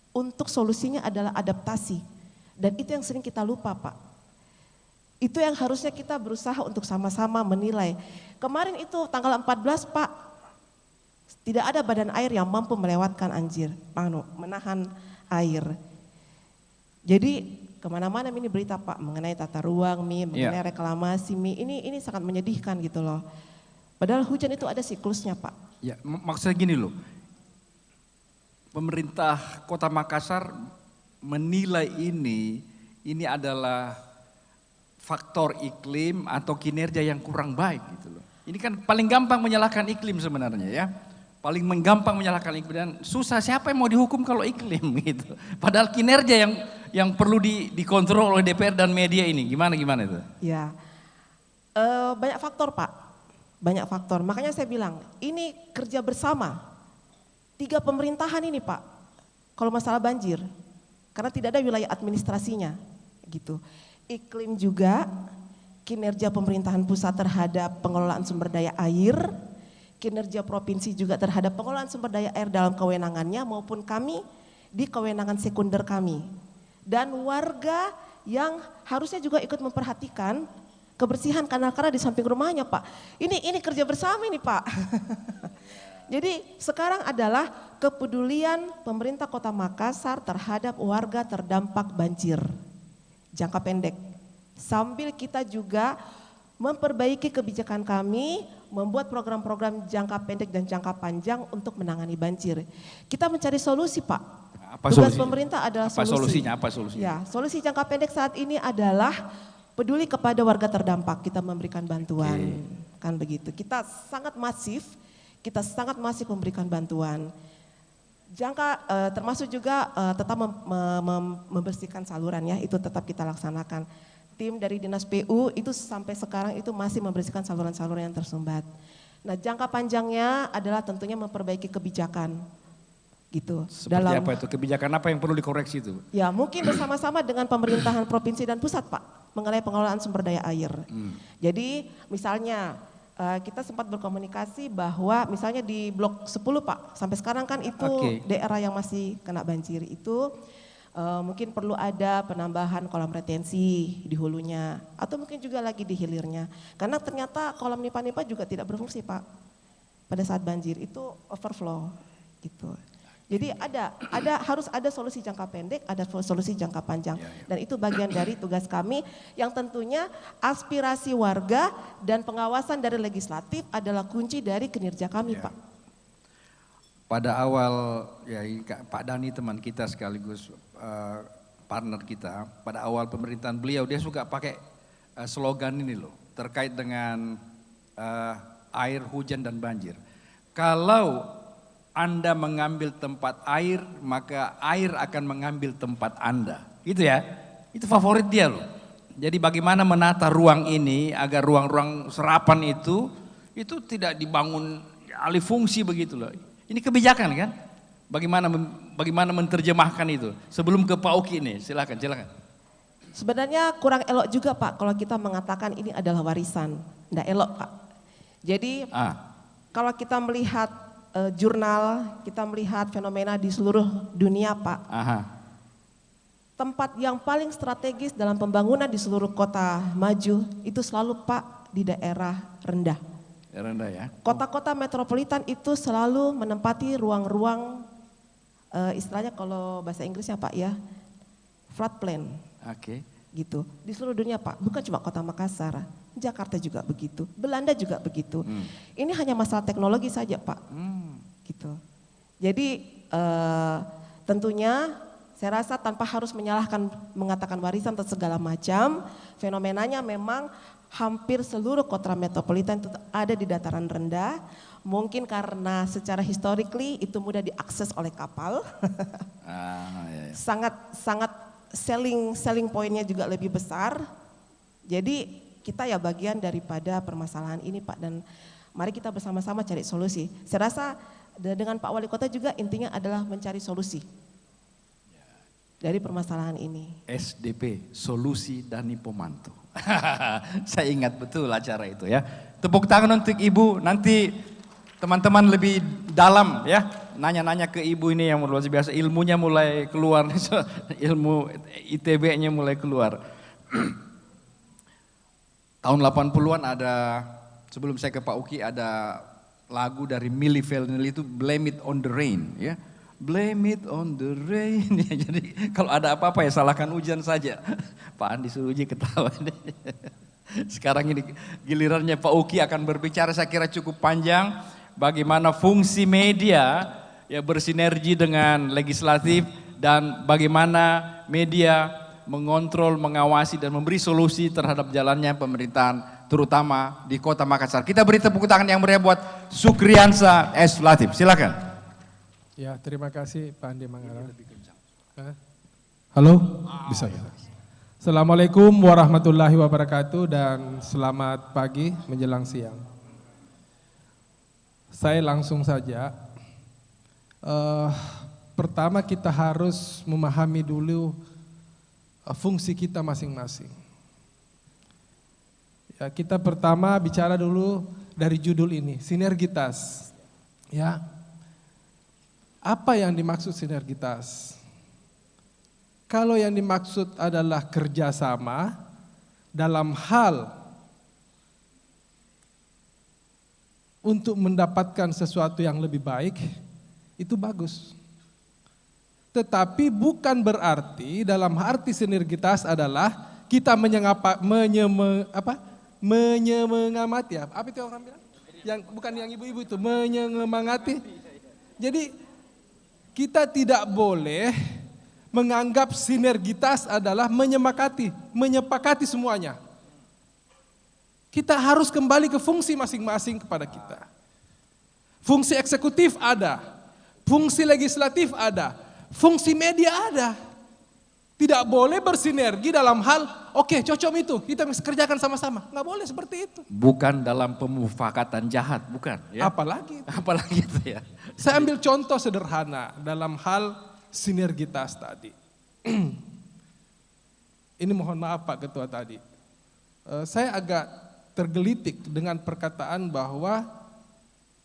untuk solusinya adalah adaptasi. Dan itu yang sering kita lupa Pak. Itu yang harusnya kita berusaha untuk sama-sama menilai. Kemarin itu tanggal 14 Pak, tidak ada badan air yang mampu melewatkan menahan air. Jadi kemana-mana ini berita Pak mengenai tata ruang mengenai reklamasi ini sangat menyedihkan gitu loh. Padahal hujan itu ada siklusnya Pak. Ya, maksudnya gini loh, pemerintah Kota Makassar menilai ini adalah faktor iklim atau kinerja yang kurang baik gitu loh. Ini kan paling gampang menyalahkan iklim sebenarnya ya. Paling menggampang menyalahkan iklim dan susah, siapa yang mau dihukum kalau iklim gitu. Padahal kinerja yang perlu dikontrol oleh DPR dan media ini gimana itu? Ya, banyak faktor Pak. Banyak faktor, makanya saya bilang ini kerja bersama 3 pemerintahan ini Pak, kalau masalah banjir, karena tidak ada wilayah administrasinya gitu. Iklim juga, kinerja pemerintahan pusat terhadap pengelolaan sumber daya air, kinerja provinsi juga terhadap pengelolaan sumber daya air dalam kewenangannya maupun kami di kewenangan sekunder kami. Dan warga yang harusnya juga ikut memperhatikan kebersihan kanal-kanal di samping rumahnya, Pak. Ini kerja bersama ini, Pak. Jadi sekarang adalah kepedulian pemerintah Kota Makassar terhadap warga terdampak banjir jangka pendek. Sambil kita juga memperbaiki kebijakan kami, membuat program-program jangka pendek dan jangka panjang untuk menangani banjir. Kita mencari solusi, Pak. Apa Tugas solusinya? pemerintah adalah Apa solusi. solusinya? Apa solusinya? Ya, solusi jangka pendek saat ini adalah peduli kepada warga terdampak. Kita memberikan bantuan, kan begitu. Kita sangat masif memberikan bantuan. Termasuk juga tetap membersihkan saluran ya, itu tetap kita laksanakan. Tim dari Dinas PU itu sampai sekarang itu masih membersihkan saluran-saluran yang tersumbat. Nah, jangka panjangnya adalah tentunya memperbaiki kebijakan. Gitu. Seperti apa itu? Kebijakan apa yang perlu dikoreksi itu? Ya, mungkin bersama-sama dengan pemerintahan provinsi dan pusat, Pak, mengenai pengelolaan sumber daya air. Jadi, misalnya kita sempat berkomunikasi bahwa misalnya di blok 10, Pak, sampai sekarang kan itu daerah yang masih kena banjir itu mungkin perlu ada penambahan kolam retensi di hulunya atau mungkin juga lagi di hilirnya. Karena ternyata kolam nipa-nipa juga tidak berfungsi, Pak. Pada saat banjir itu overflow gitu. Jadi harus ada solusi jangka pendek, ada solusi jangka panjang. Dan itu bagian dari tugas kami yang tentunya aspirasi warga dan pengawasan dari legislatif adalah kunci dari kinerja kami, Pak. Pada awal, ya Pak Dhani teman kita sekaligus partner kita, pada awal pemerintahan beliau dia suka pakai slogan ini loh, terkait dengan air, hujan dan banjir. Kalau Anda mengambil tempat air, maka air akan mengambil tempat Anda. Gitu ya, itu favorit dia loh. Jadi bagaimana menata ruang ini agar ruang-ruang serapan itu tidak dibangun alih fungsi begitu loh. Ini kebijakan kan? Bagaimana menerjemahkan itu? Sebelum ke Pak Uki ini, silakan. Sebenarnya kurang elok juga, Pak, kalau kita mengatakan ini adalah warisan. Nggak elok, Pak. Jadi kalau kita melihat jurnal, kita melihat fenomena di seluruh dunia, Pak. Tempat yang paling strategis dalam pembangunan di seluruh kota maju itu selalu, Pak, di daerah rendah. Rendah ya. Kota-kota metropolitan itu selalu menempati ruang-ruang istilahnya kalau bahasa Inggrisnya, Pak, ya, floodplain. Gitu. Di seluruh dunia, Pak, bukan cuma Kota Makassar. Jakarta juga begitu, Belanda juga begitu. Ini hanya masalah teknologi saja, Pak. Gitu. Jadi tentunya saya rasa tanpa harus mengatakan warisan atau segala macam, fenomenanya memang hampir seluruh kota metropolitan itu ada di dataran rendah. Mungkin karena secara historically itu mudah diakses oleh kapal. Sangat selling pointnya juga lebih besar. Jadi kita ya bagian daripada permasalahan ini, Pak, dan mari kita bersama-sama cari solusi. Saya rasa dengan Pak Wali Kota juga intinya adalah mencari solusi dari permasalahan ini. SDP, Solusi Dhani Pomanto. Saya ingat betul acara itu ya. Tepuk tangan untuk Ibu, nanti teman-teman lebih dalam ya, nanya-nanya ke Ibu ini yang luar biasa, ilmunya mulai keluar, ilmu ITB-nya mulai keluar. Tahun 80-an ada, sebelum saya ke Pak Uki, ada lagu dari Milli Vanilli itu Blame It On The Rain ya. Blame it on the rain. Jadi kalau ada apa-apa ya salahkan hujan saja. Pak Andi Suruji ketawa nih. Sekarang ini gilirannya Pak Uki akan berbicara, saya kira cukup panjang. Bagaimana fungsi media ya bersinergi dengan legislatif dan bagaimana media mengontrol, mengawasi dan memberi solusi terhadap jalannya pemerintahan terutama di Kota Makassar. Kita beri tepuk tangan yang meriah buat Sukriyansa S. Latif. Silakan. Ya, terima kasih Pak Andi Manggara. Halo, bisa ya. Assalamualaikum warahmatullahi wabarakatuh dan selamat pagi menjelang siang. Saya langsung saja. Pertama kita harus memahami dulu fungsi kita masing-masing. Ya, kita pertama bicara dulu dari judul ini, sinergitas. Ya, apa yang dimaksud sinergitas? Kalau yang dimaksud adalah kerjasama dalam hal untuk mendapatkan sesuatu yang lebih baik, itu bagus. Tetapi bukan berarti dalam arti sinergitas adalah kita menyemangat ya. Apa itu orang bilang? Yang bukan yang ibu-ibu itu, menyemangati. Jadi kita tidak boleh menganggap sinergitas adalah menyepakati semuanya. Kita harus kembali ke fungsi masing-masing kepada kita. Fungsi eksekutif ada, fungsi legislatif ada, fungsi media ada. Tidak boleh bersinergi dalam hal, oke, cocok itu, kita kerjakan sama-sama. Nggak boleh seperti itu. Bukan dalam pemufakatan jahat, bukan. Ya? Apalagi itu ya. Saya ambil contoh sederhana dalam hal sinergitas tadi. Ini mohon maaf Pak Ketua tadi. Saya agak tergelitik dengan perkataan bahwa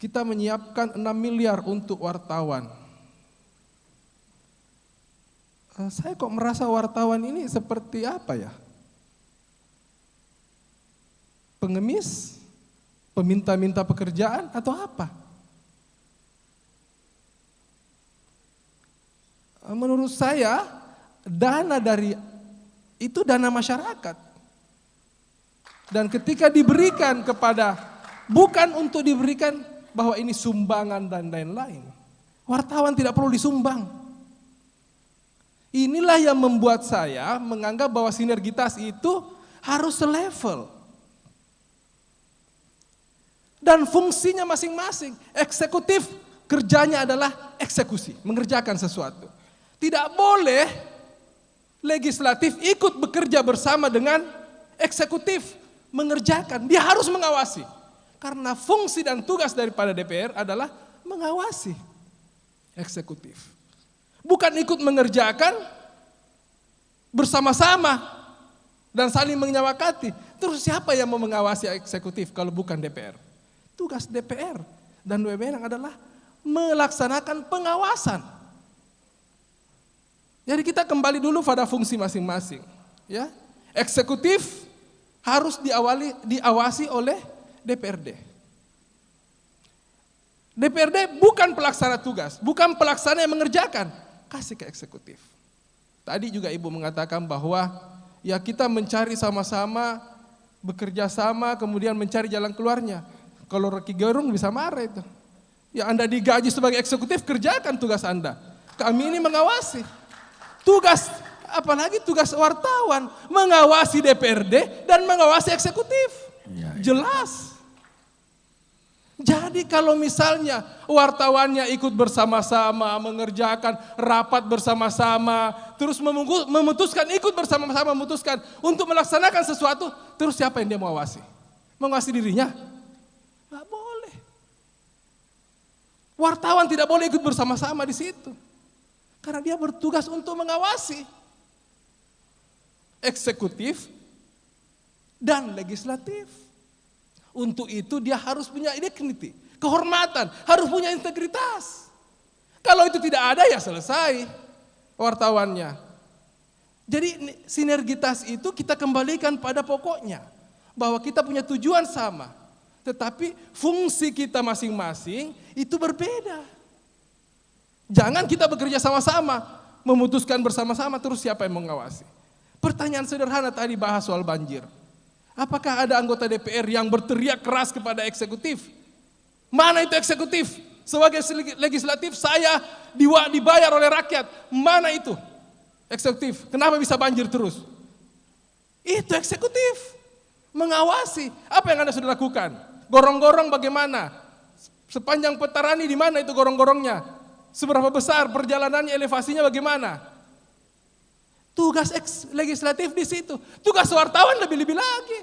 kita menyiapkan 6 miliar untuk wartawan. Saya kok merasa wartawan ini seperti apa ya? Pengemis? Peminta-minta pekerjaan atau apa? Menurut saya dana dari itu dana masyarakat. Dan ketika diberikan kepada, bukan untuk diberikan bahwa ini sumbangan dan lain-lain. Wartawan tidak perlu disumbang. Inilah yang membuat saya menganggap bahwa sinergitas itu harus selevel. Dan fungsinya masing-masing. Eksekutif kerjanya adalah eksekusi, mengerjakan sesuatu. Tidak boleh legislatif ikut bekerja bersama dengan eksekutif mengerjakan. Dia harus mengawasi. Karena fungsi dan tugas daripada DPR adalah mengawasi eksekutif. Bukan ikut mengerjakan bersama-sama dan saling menyepakati. Terus siapa yang mau mengawasi eksekutif kalau bukan DPR? Tugas DPR dan wewenang adalah melaksanakan pengawasan. Jadi kita kembali dulu pada fungsi masing-masing. Ya, eksekutif harus diawasi oleh DPRD. DPRD bukan pelaksana tugas, bukan pelaksana yang mengerjakan. Kasih ke eksekutif. Tadi juga Ibu mengatakan bahwa ya kita mencari sama-sama, bekerja sama, kemudian mencari jalan keluarnya. Kalau Rocky Gerung bisa marah itu. Ya Anda digaji sebagai eksekutif, kerjakan tugas Anda. Kami ini mengawasi. Tugas, apalagi tugas wartawan, mengawasi DPRD dan mengawasi eksekutif. Jelas. Jadi kalau misalnya wartawannya ikut bersama-sama, mengerjakan rapat bersama-sama, terus memutuskan ikut bersama-sama memutuskan untuk melaksanakan sesuatu, terus siapa yang dia mengawasi? Mengawasi dirinya? Nggak boleh. Wartawan tidak boleh ikut bersama-sama di situ. Karena dia bertugas untuk mengawasi eksekutif dan legislatif. Untuk itu dia harus punya dignity, kehormatan, harus punya integritas. Kalau itu tidak ada ya selesai wartawannya. Jadi sinergitas itu kita kembalikan pada pokoknya. Bahwa kita punya tujuan sama. Tetapi fungsi kita masing-masing itu berbeda. Jangan kita bekerja sama-sama, memutuskan bersama-sama terus siapa yang mengawasi. Pertanyaan sederhana tadi bahas soal banjir. Apakah ada anggota DPR yang berteriak keras kepada eksekutif? Mana itu eksekutif? Sebagai legislatif saya dibayar oleh rakyat. Mana itu eksekutif? Kenapa bisa banjir terus? Itu eksekutif. Mengawasi. Apa yang Anda sudah lakukan? Gorong-gorong bagaimana? Sepanjang Petarani di mana itu gorong-gorongnya? Seberapa besar perjalanannya, elevasinya bagaimana? Tugas legislatif di situ. Tugas wartawan lebih-lebih lagi.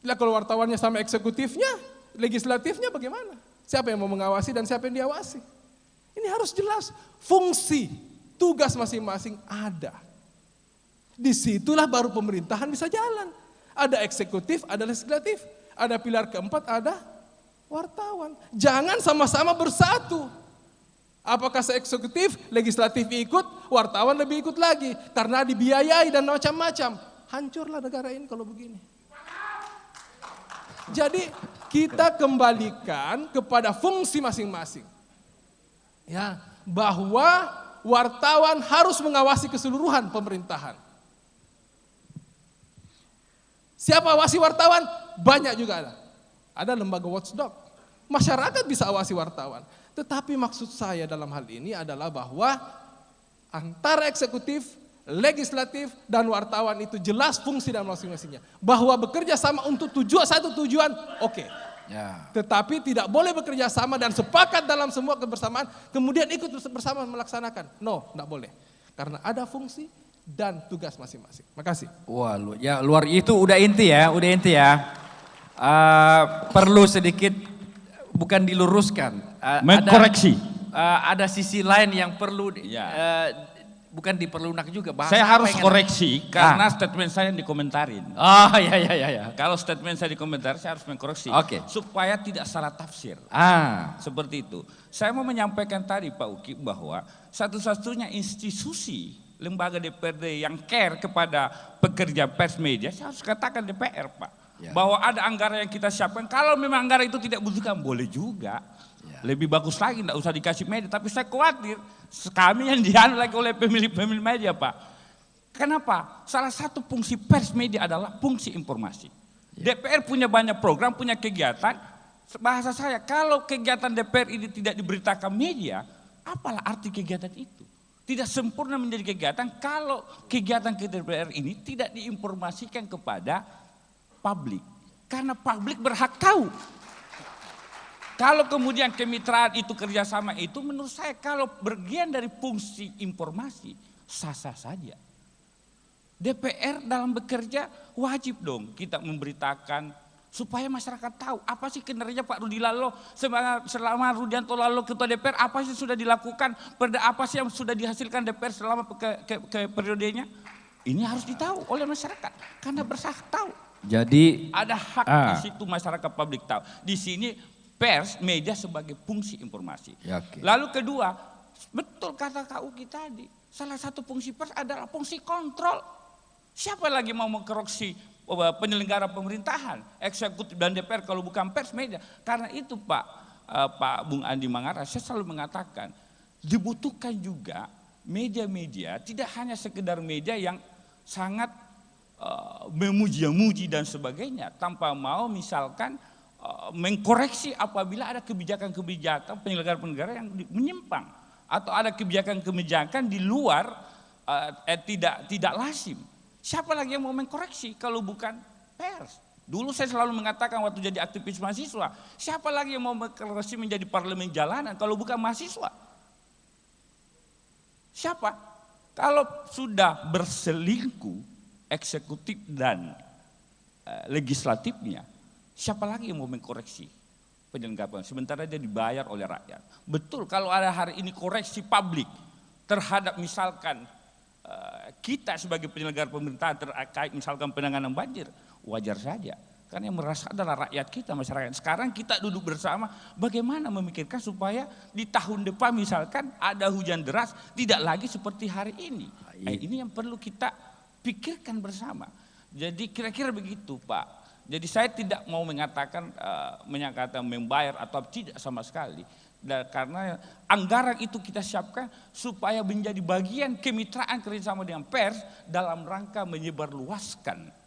Nah, kalau wartawannya sama eksekutifnya, legislatifnya bagaimana? Siapa yang mau mengawasi dan siapa yang diawasi? Ini harus jelas. Fungsi, tugas masing-masing ada. Disitulah baru pemerintahan bisa jalan. Ada eksekutif, ada legislatif. Ada pilar keempat, ada wartawan. Jangan sama-sama bersatu. Apakah eksekutif, legislatif ikut, wartawan lebih ikut lagi. Karena dibiayai dan macam-macam. Hancurlah negara ini kalau begini. Jadi kita kembalikan kepada fungsi masing-masing. Ya, bahwa wartawan harus mengawasi keseluruhan pemerintahan. Siapa awasi wartawan? Banyak juga ada. Ada lembaga watchdog. Masyarakat bisa awasi wartawan. Tetapi maksud saya dalam hal ini adalah bahwa antara eksekutif, legislatif, dan wartawan itu jelas fungsi dan masing-masingnya. Bahwa bekerja sama untuk satu tujuan, oke. Ya. Tetapi tidak boleh bekerja sama dan sepakat dalam semua kebersamaan, kemudian ikut bersama melaksanakan. No, tidak boleh. Karena ada fungsi dan tugas masing-masing. Makasih. Wah, luar itu udah inti ya, perlu sedikit bukan diluruskan. Mengkoreksi. Ada sisi lain yang perlu bukan diperlunak juga. Saya harus koreksi karena statement saya dikomentarin. Oh ya. Kalau statement saya dikomentari, saya harus mengkoreksi. Oke. Supaya tidak salah tafsir. Seperti itu. Saya mau menyampaikan tadi Pak Uki bahwa satu-satunya institusi lembaga DPRD yang care kepada pekerja pers media, saya harus katakan DPR Pak. Ya. Bahwa ada anggaran yang kita siapkan, kalau memang anggaran itu tidak butuhkan, boleh juga. Ya. Lebih bagus lagi, tidak usah dikasih media. Tapi saya khawatir, kami yang dianu lagi oleh pemilik media Pak. Kenapa? Salah satu fungsi pers media adalah fungsi informasi. Ya. DPR punya banyak program, punya kegiatan. Bahasa saya, kalau kegiatan DPR ini tidak diberitakan media, apalah arti kegiatan itu? Tidak sempurna menjadi kegiatan kalau kegiatan DPR ini tidak diinformasikan kepada publik. Karena publik berhak tahu. Kalau kemudian kemitraan itu kerjasama itu menurut saya kalau bagian dari fungsi informasi sah-sah saja. DPR dalam bekerja wajib dong kita memberitakan supaya masyarakat tahu apa sih kinerja Pak Rudi Lallo selama Rudianto Lallo ketua DPR, apa sih sudah dilakukan, apa sih yang sudah dihasilkan DPR selama ke periodenya. Ini harus ditahu oleh masyarakat karena berhak tahu. Jadi ada hak di situ masyarakat publik tahu. Di sini pers, media sebagai fungsi informasi. Ya, okay. Lalu kedua, betul kata Kak Uki tadi, salah satu fungsi pers adalah fungsi kontrol. Siapa lagi mau mengkoreksi penyelenggara pemerintahan, eksekutif dan DPR kalau bukan pers media? Karena itu Pak Bung Andi Mangara, saya selalu mengatakan dibutuhkan juga media-media, tidak hanya sekedar media yang sangat memuji-muji dan sebagainya, tanpa mau misalkan mengkoreksi apabila ada kebijakan-kebijakan penyelenggara yang menyimpang atau ada kebijakan-kebijakan di luar tidak lazim. Siapa lagi yang mau mengkoreksi kalau bukan pers? Dulu saya selalu mengatakan waktu jadi aktivis mahasiswa, siapa lagi yang mau mengkoreksi menjadi parlemen jalanan kalau bukan mahasiswa? Siapa? Kalau sudah berselingkuh eksekutif dan legislatifnya, siapa lagi yang mau mengkoreksi penyelenggara? Sementara dia dibayar oleh rakyat. Betul kalau ada hari ini koreksi publik terhadap misalkan kita sebagai penyelenggara pemerintahan terkait misalkan penanganan banjir, wajar saja. Karena yang merasa adalah rakyat kita, masyarakat. Sekarang kita duduk bersama bagaimana memikirkan supaya di tahun depan misalkan ada hujan deras tidak lagi seperti hari ini. Ini yang perlu kita pikirkan bersama. Jadi kira-kira begitu Pak. Jadi saya tidak mau mengatakan membayar atau tidak sama sekali. Karena anggaran itu kita siapkan supaya menjadi bagian kemitraan kerjasama dengan pers dalam rangka menyebarluaskan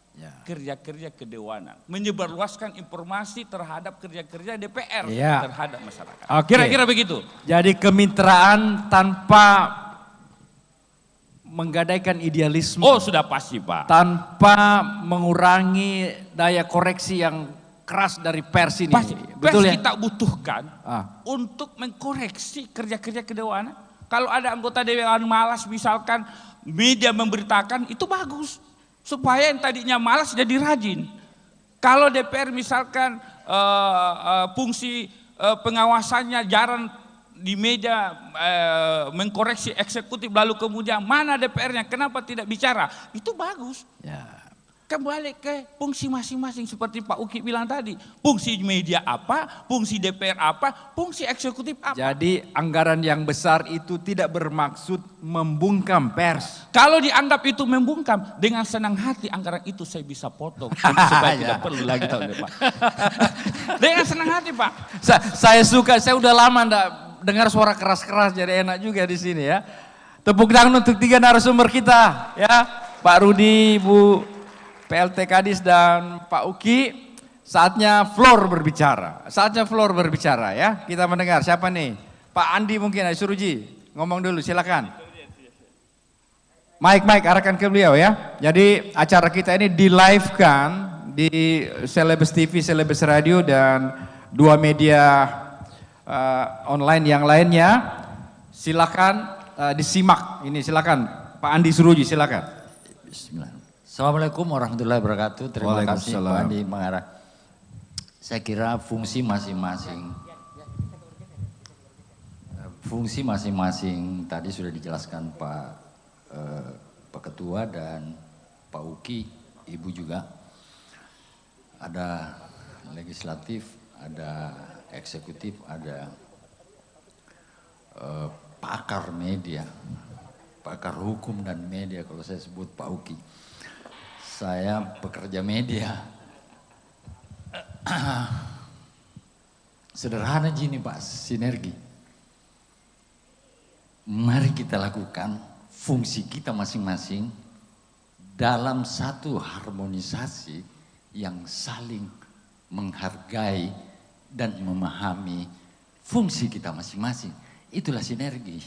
kerja-kerja kedewanan, menyebarluaskan informasi terhadap kerja-kerja DPR terhadap masyarakat. Kira-kira begitu. Jadi kemitraan tanpa menggadaikan idealisme. Oh sudah pasti Pak. Tanpa mengurangi daya koreksi yang keras dari pers ini. Pasti. Betul pers ya? kita butuhkan untuk mengkoreksi kerja-kerja kedewanan. Kalau ada anggota dewan malas misalkan media memberitakan itu bagus. Supaya yang tadinya malas jadi rajin. Kalau DPR misalkan fungsi pengawasannya jarang di media mengkoreksi eksekutif lalu kemudian mana DPR-nya kenapa tidak bicara, itu bagus. kembali ke fungsi masing-masing seperti Pak Uki bilang tadi. Fungsi media apa, fungsi DPR apa, fungsi eksekutif apa. Jadi anggaran yang besar itu tidak bermaksud membungkam pers. Kalau dianggap itu membungkam, dengan senang hati anggaran itu saya bisa potong. Supaya tidak perlu lagi tahun depan. Dengan senang hati Pak. Saya suka, saya udah lama enggak dengar suara keras-keras, jadi enak juga di sini ya. Tepuk tangan untuk 3 narasumber kita ya. Pak Rudi, Bu PLT Kadis dan Pak Uki. Saatnya floor berbicara. Saatnya floor berbicara ya. Kita mendengar siapa nih? Pak Andi mungkin, Suruji. Ngomong dulu silakan. Mike arahkan ke beliau ya. Jadi acara kita ini di live kan di Celebes TV, Celebes Radio dan 2 media online yang lainnya. Silakan disimak. Ini silakan Pak Andi Suruji, silakan. Bismillah. Assalamualaikum warahmatullahi wabarakatuh. Terima kasih Pak Andi mengarah. Saya kira fungsi masing-masing tadi sudah dijelaskan Pak Ketua dan Pak Uki, Ibu juga. Ada legislatif, ada eksekutif, ada pakar media, pakar hukum dan media kalau saya sebut Pak Uki. Saya pekerja media. Sederhana gini Pak, sinergi. Mari kita lakukan fungsi kita masing-masing dalam satu harmonisasi yang saling menghargai dan memahami fungsi kita masing-masing. Itulah sinergi.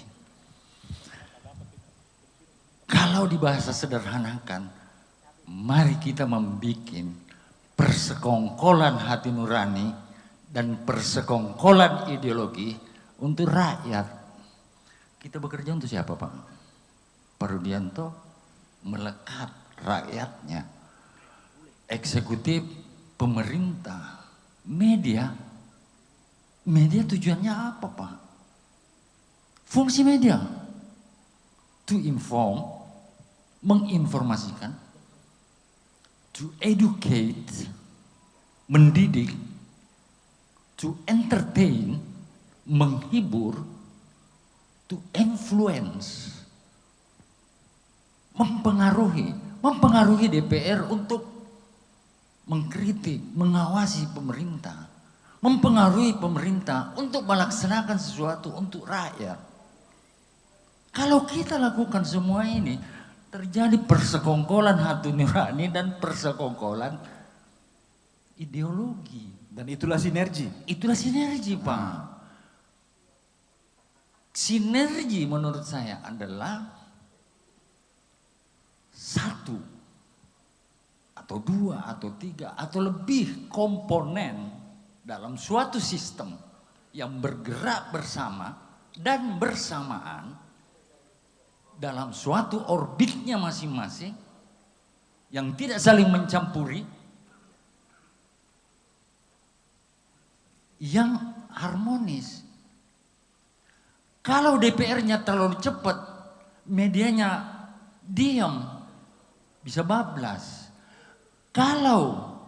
Kalau dibahasa sederhanakan, mari kita membuat persekongkolan hati nurani dan persekongkolan ideologi untuk rakyat. Kita bekerja untuk siapa Pak? Pak Rudianto melekat rakyatnya. Eksekutif, pemerintah, media. Media tujuannya apa Pak? Fungsi media to inform, menginformasikan, to educate, mendidik, to entertain, menghibur, to influence, mempengaruhi DPR untuk mengkritik, mengawasi pemerintah, mempengaruhi pemerintah untuk melaksanakan sesuatu untuk rakyat. Kalau kita lakukan semua ini, terjadi persekongkolan hati nurani dan persekongkolan ideologi. Dan itulah sinergi. Itulah sinergi Pak. Sinergi menurut saya adalah satu atau dua atau tiga atau lebih komponen dalam suatu sistem yang bergerak bersama dan bersamaan dalam suatu orbitnya masing-masing yang tidak saling mencampuri, yang harmonis. Kalau DPR-nya terlalu cepat, medianya diam, bisa bablas. Kalau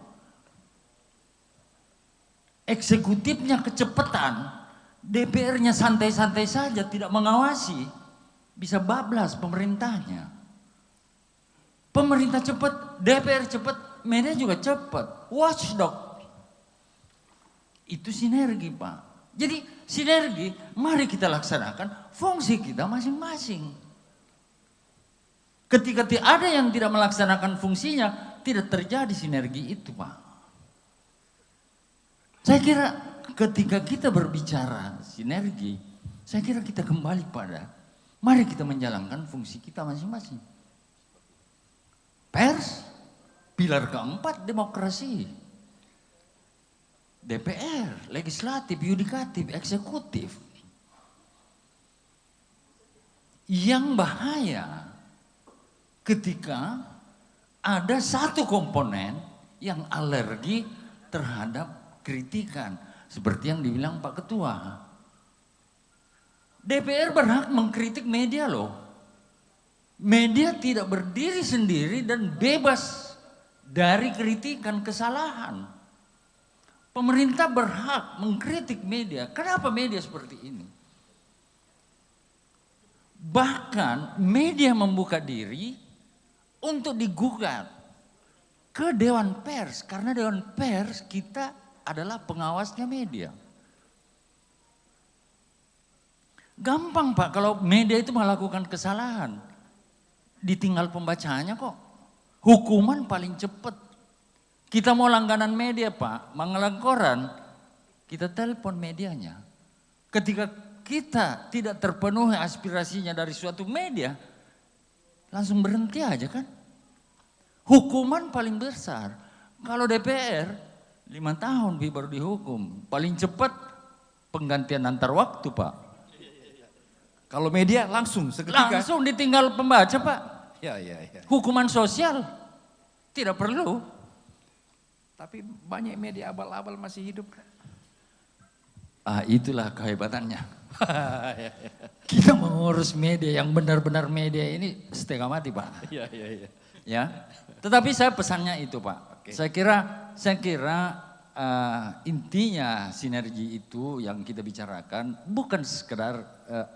eksekutifnya kecepatan, DPR-nya santai-santai saja, tidak mengawasi, bisa bablas pemerintahnya. Pemerintah cepat, DPR cepat, media juga cepat. Watchdog. Itu sinergi Pak. Jadi sinergi, mari kita laksanakan fungsi kita masing-masing. Ketika ada yang tidak melaksanakan fungsinya, tidak terjadi sinergi itu Pak. Saya kira ketika kita berbicara sinergi, saya kira kita kembali pada mari kita menjalankan fungsi kita masing-masing. Pers, pilar keempat demokrasi. DPR, legislatif, yudikatif, eksekutif. Yang bahaya ketika ada satu komponen yang alergi terhadap kritikan. Seperti yang dibilang Pak Ketua. DPR berhak mengkritik media loh. Media tidak berdiri sendiri dan bebas dari kritikan kesalahan. Pemerintah berhak mengkritik media. Kenapa media seperti ini? Bahkan media membuka diri untuk digugat ke Dewan Pers. Karena Dewan Pers kita adalah pengawasnya media. Gampang Pak kalau media itu melakukan kesalahan. Ditinggal pembacanya kok. Hukuman paling cepat. Kita mau langganan media Pak, mengangkat koran, kita telepon medianya. Ketika kita tidak terpenuhi aspirasinya dari suatu media, langsung berhenti aja kan. Hukuman paling besar. Kalau DPR, 5 tahun baru dihukum. Paling cepat penggantian antar waktu Pak. Kalau media langsung seketika. Langsung ditinggal pembaca Pak. Ya. Hukuman sosial, tidak perlu. Tapi banyak media abal-abal masih hidup. Itulah kehebatannya. Kita mengurus media yang benar-benar media ini setengah mati Pak. Iya. Ya, tetapi saya pesannya itu Pak. Oke. Saya kira intinya sinergi itu yang kita bicarakan bukan sekedar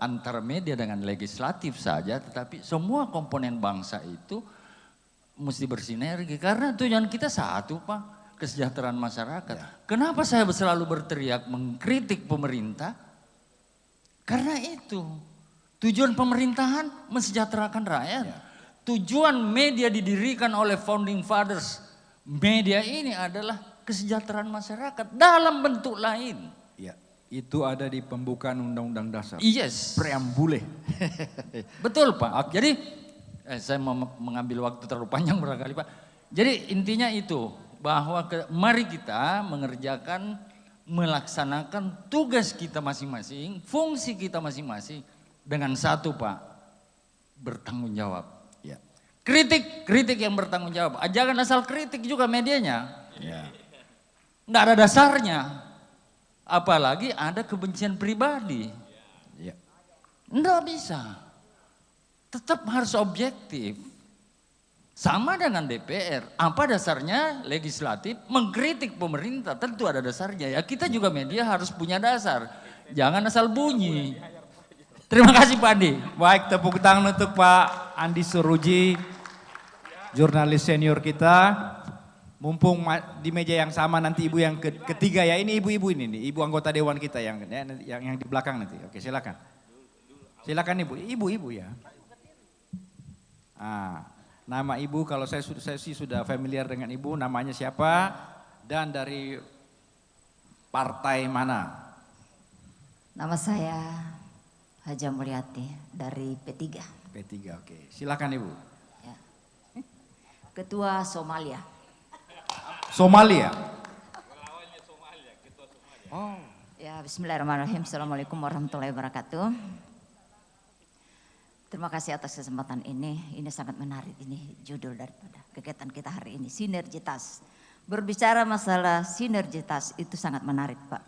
antara media dengan legislatif saja, tetapi semua komponen bangsa itu mesti bersinergi karena tujuan kita satu Pak. Kesejahteraan masyarakat. Ya. Kenapa saya selalu berteriak mengkritik pemerintah? Karena itu tujuan pemerintahan mensejahterakan rakyat. Ya. Tujuan media didirikan oleh founding fathers. Media ini adalah kesejahteraan masyarakat dalam bentuk lain. Ya, itu ada di pembukaan Undang-Undang Dasar. Yes. Preambule. Betul Pak. Jadi saya mau mengambil waktu terlalu panjang barangkali Pak. Jadi intinya itu. Bahwa mari kita mengerjakan, melaksanakan tugas kita masing-masing, fungsi kita masing-masing dengan satu Pak, bertanggung jawab. Ya. Kritik yang bertanggung jawab. Jangan asal kritik juga medianya. Ya. Nggak ada dasarnya. Apalagi ada kebencian pribadi. Ya. Nggak bisa. Tetap harus objektif. Sama dengan DPR, apa dasarnya legislatif mengkritik pemerintah, tentu ada dasarnya ya. Kita juga media harus punya dasar, jangan asal bunyi. Terima kasih Pak Andi. Baik, tepuk tangan untuk Pak Andi Suruji, jurnalis senior kita. Mumpung di meja yang sama nanti ibu yang ketiga ya, ini ibu-ibu ini nih, ibu anggota dewan kita yang di belakang nanti. Oke, silakan. Silakan ibu ya. Nama ibu, kalau saya sih sudah familiar dengan ibu, namanya siapa dan dari partai mana? Nama saya Haja Mulyati dari P3. P3, oke. Silakan ibu. Ya. Ketua Somalia. Somalia? Oh. Ya, bismillahirrahmanirrahim. Assalamualaikum warahmatullahi wabarakatuh. Terima kasih atas kesempatan ini sangat menarik, ini judul daripada kegiatan kita hari ini, sinergitas. Berbicara masalah sinergitas itu sangat menarik Pak.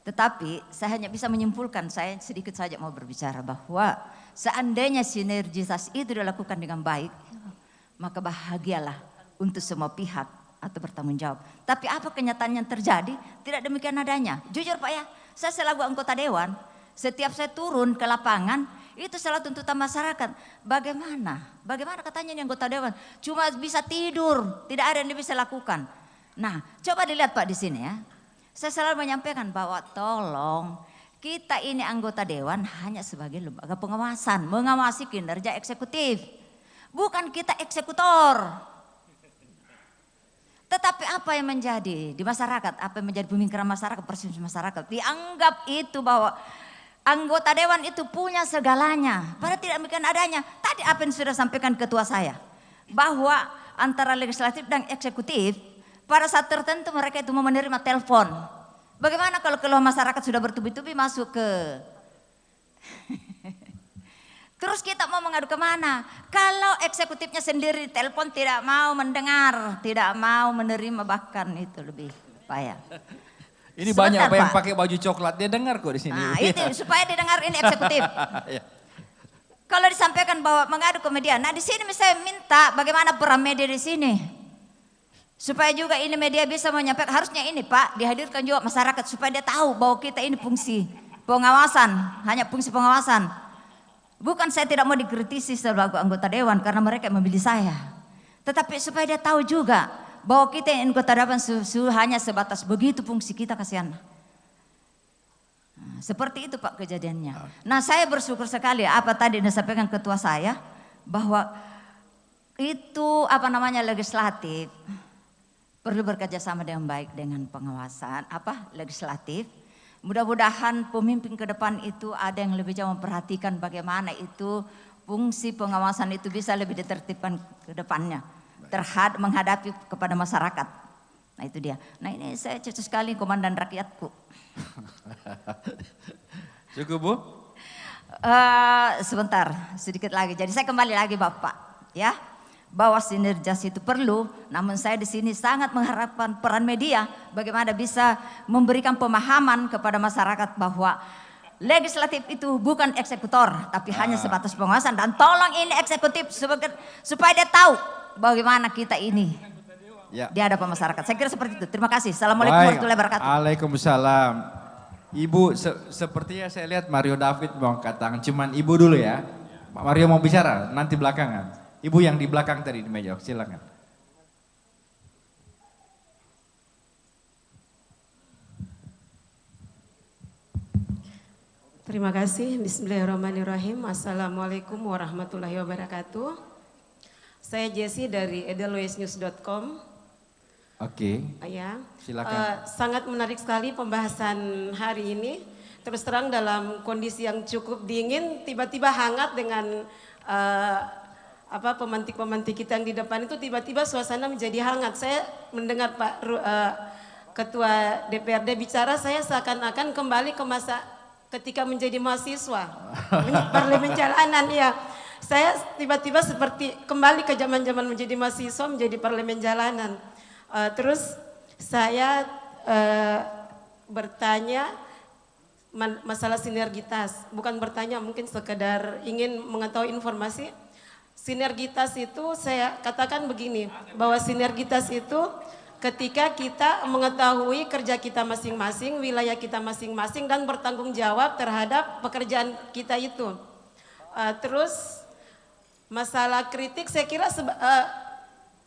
Tetapi saya hanya bisa menyimpulkan, saya sedikit saja mau berbicara bahwa seandainya sinergitas itu dilakukan dengan baik, maka bahagialah untuk semua pihak atau bertanggung jawab. Tapi apa kenyataan yang terjadi? Tidak demikian adanya. Jujur Pak ya, saya selaku anggota dewan, setiap saya turun ke lapangan, itu salah tuntutan masyarakat. Bagaimana katanya ini anggota dewan? Cuma bisa tidur, tidak ada yang dia bisa lakukan. Nah, coba dilihat Pak di sini ya. Saya selalu menyampaikan bahwa tolong kita ini anggota dewan hanya sebagai lembaga pengawasan, mengawasi kinerja eksekutif. Bukan kita eksekutor. Tetapi apa yang menjadi di masyarakat, apa yang menjadi pemikiran masyarakat, persepsi masyarakat, dianggap itu bahwa anggota dewan itu punya segalanya. Padahal tidak demikian adanya. Tadi apa yang sudah sampaikan ketua saya. Bahwa antara legislatif dan eksekutif, pada saat tertentu mereka itu mau menerima telepon. Bagaimana kalau keluhan masyarakat sudah bertubi-tubi masuk ke... Terus kita mau mengadu kemana? Kalau eksekutifnya sendiri telepon tidak mau mendengar, tidak mau menerima, bahkan itu lebih payah. Ini Sebentar, banyak apa yang Pak. pakai baju coklat, dia dengar kok di sini. Nah itu supaya didengar ini eksekutif. Ya. Kalau disampaikan bahwa mengadu ke media, nah di sini saya minta bagaimana peran media di sini. Supaya juga ini media bisa menyampaikan, harusnya ini Pak dihadirkan juga masyarakat supaya dia tahu bahwa kita ini fungsi pengawasan, hanya fungsi pengawasan. Bukan saya tidak mau dikritisi sebagai anggota dewan karena mereka memilih saya. Tetapi supaya dia tahu juga bahwa kita yang anggota dewan hanya sebatas begitu fungsi kita, kasihan. Nah, seperti itu Pak kejadiannya. Nah saya bersyukur sekali apa tadi disampaikan ketua saya bahwa itu legislatif perlu bekerja sama dengan baik dengan pengawasan legislatif. Mudah-mudahan pemimpin ke depan itu ada yang lebih jauh memperhatikan bagaimana itu fungsi pengawasan itu bisa lebih ditertibkan ke depannya menghadapi kepada masyarakat. Nah itu dia. Nah ini saya cocok sekali komandan rakyatku. Cukup Bu? Sebentar, sedikit lagi. Jadi saya kembali lagi Bapak, ya. Bahwa sinergitas itu perlu, namun saya di sini sangat mengharapkan peran media bagaimana bisa memberikan pemahaman kepada masyarakat bahwa legislatif itu bukan eksekutor tapi hanya sebatas pengawasan, dan tolong ini eksekutif supaya dia tahu bagaimana kita ini di hadapan masyarakat. Saya kira seperti itu. Terima kasih. Assalamualaikum warahmatullahi wabarakatuh. Waalaikumsalam. Ibu, sepertinya saya lihat Mario David mau angkat tangan, cuman Ibu dulu ya. Mario mau bicara, nanti belakangan. Ibu yang di belakang tadi di meja, silakan. Terima kasih. Bismillahirrahmanirrahim. Assalamualaikum warahmatullahi wabarakatuh. Saya Jessie dari edelweisnews.com. Oke. Ya. Silakan. Sangat menarik sekali pembahasan hari ini. Terus terang dalam kondisi yang cukup dingin, tiba-tiba hangat dengan pemantik-pemantik kita yang di depan itu, tiba-tiba suasana menjadi hangat. Saya mendengar Pak Ketua DPRD bicara, saya seakan-akan kembali ke masa ketika menjadi mahasiswa, parlemen jalanan ya. Saya tiba-tiba seperti kembali ke zaman-zaman menjadi mahasiswa, menjadi parlemen jalanan. Terus saya bertanya masalah sinergitas, bukan bertanya, mungkin sekedar ingin mengetahui informasi. Sinergitas itu saya katakan begini, bahwa sinergitas itu ketika kita mengetahui kerja kita masing-masing, wilayah kita masing-masing, dan bertanggung jawab terhadap pekerjaan kita itu. Terus masalah kritik, saya kira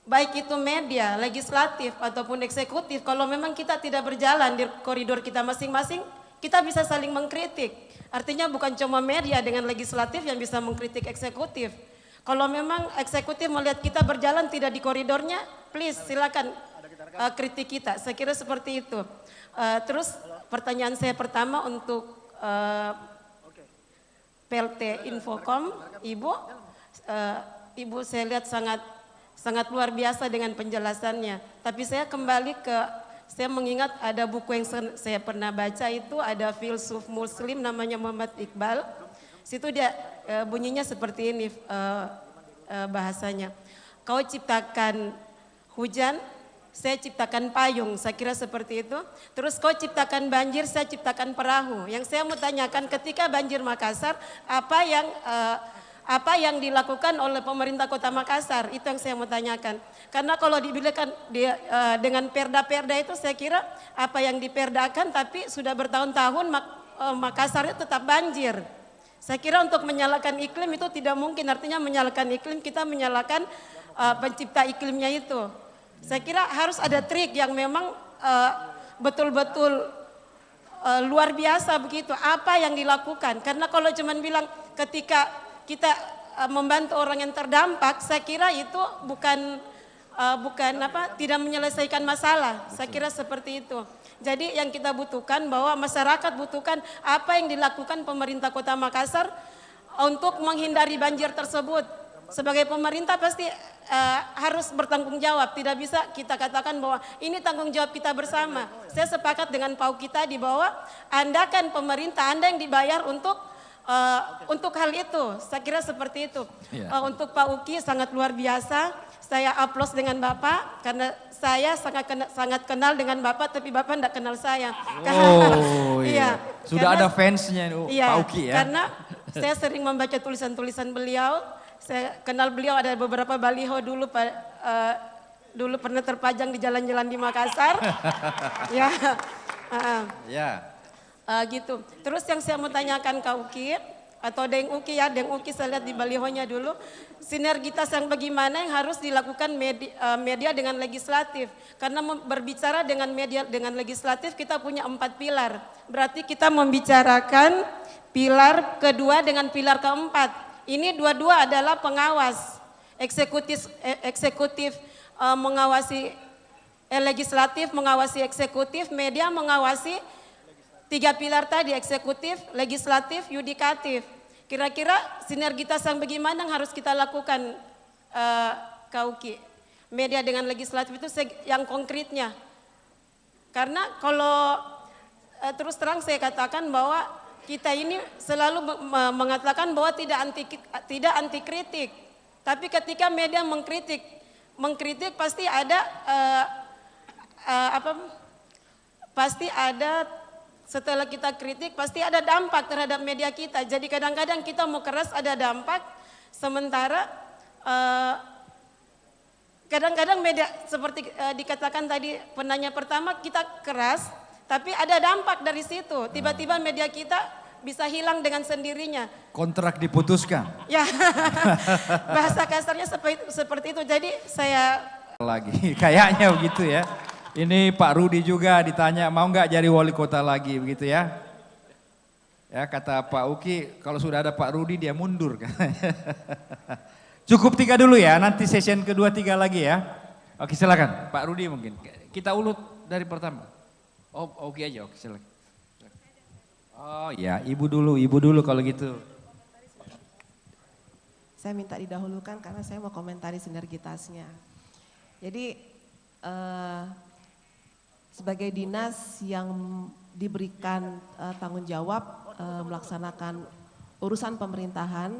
baik itu media, legislatif ataupun eksekutif, kalau memang kita tidak berjalan di koridor kita masing-masing, kita bisa saling mengkritik. Artinya bukan cuma media dengan legislatif yang bisa mengkritik eksekutif. Kalau memang eksekutif melihat kita berjalan tidak di koridornya, please silakan kritik kita. Saya kira seperti itu. Terus pertanyaan saya pertama untuk PLT Infocom, Ibu saya lihat sangat luar biasa dengan penjelasannya. Tapi saya kembali saya mengingat ada buku yang saya pernah baca, itu ada filsuf Muslim namanya Muhammad Iqbal. Situ dia bunyinya seperti ini bahasanya. Kau ciptakan hujan, saya ciptakan payung, saya kira seperti itu. Terus kau ciptakan banjir, saya ciptakan perahu. Yang saya mau tanyakan, ketika banjir Makassar, apa yang dilakukan oleh pemerintah Kota Makassar? Itu yang saya mau tanyakan. Karena kalau dibilang dengan perda-perda itu, saya kira apa yang diperdakan, tapi sudah bertahun-tahun Makassar itu tetap banjir. Saya kira untuk menyalakan iklim itu tidak mungkin, artinya menyalakan iklim kita menyalakan pencipta iklimnya itu. Saya kira harus ada trik yang memang betul-betul luar biasa begitu, apa yang dilakukan. Karena kalau cuma bilang ketika kita membantu orang yang terdampak, saya kira itu tidak menyelesaikan masalah. Saya kira seperti itu. Jadi yang kita butuhkan, bahwa masyarakat butuhkan apa yang dilakukan pemerintah Kota Makassar untuk menghindari banjir tersebut. Sebagai pemerintah pasti harus bertanggung jawab. Tidak bisa kita katakan bahwa ini tanggung jawab kita bersama. Saya sepakat dengan Pak Uki tadi bahwa Anda kan pemerintah, Anda yang dibayar untuk hal itu. Saya kira seperti itu. Untuk Pak Uki sangat luar biasa. Saya aplaus dengan Bapak karena saya sangat kenal dengan Bapak, tapi Bapak tidak kenal saya. Oh iya. Sudah ada fansnya Pak Uki ya. Karena saya sering membaca tulisan-tulisan beliau. Saya kenal beliau, ada beberapa baliho dulu dulu pernah terpajang di jalan-jalan di Makassar. Ya. Ya. Gitu. Terus yang saya mau tanyakan Kak Uki, atau Deng Uki ya, Deng Uki saya lihat di balihonya dulu, sinergitas yang bagaimana yang harus dilakukan media dengan legislatif. Karena berbicara dengan media dengan legislatif kita punya 4 pilar. Berarti kita membicarakan pilar kedua dengan pilar keempat. Ini dua-dua adalah pengawas. Eksekutif mengawasi legislatif, mengawasi eksekutif, media mengawasi 3 pilar tadi, eksekutif, legislatif, yudikatif. Kira-kira sinergitas yang bagaimana yang harus kita lakukan, Kak Uki? Media dengan legislatif itu yang konkretnya. Karena kalau terus terang saya katakan bahwa kita ini selalu mengatakan bahwa tidak anti kritik. Tapi ketika media mengkritik pasti ada pasti ada. Setelah kita kritik pasti ada dampak terhadap media kita. Jadi kadang-kadang kita mau keras ada dampak. Sementara kadang-kadang media seperti dikatakan tadi penanya pertama kita keras. Tapi ada dampak dari situ. Tiba-tiba media kita bisa hilang dengan sendirinya. Kontrak diputuskan. Ya bahasa kasarnya seperti itu. Jadi saya lagi kayaknya begitu ya. Ini Pak Rudi juga ditanya mau nggak jadi wali kota lagi begitu ya. Ya kata Pak Uki kalau sudah ada Pak Rudi dia mundur. Cukup 3 dulu ya, nanti session kedua 3 lagi ya. Oke silakan Pak Rudi mungkin. Kita ulut dari pertama. Oh oke aja, oke silakan. Oh ya ibu dulu kalau gitu. Saya minta didahulukan karena saya mau komentari sinergitasnya. Jadi sebagai dinas yang diberikan tanggung jawab melaksanakan urusan pemerintahan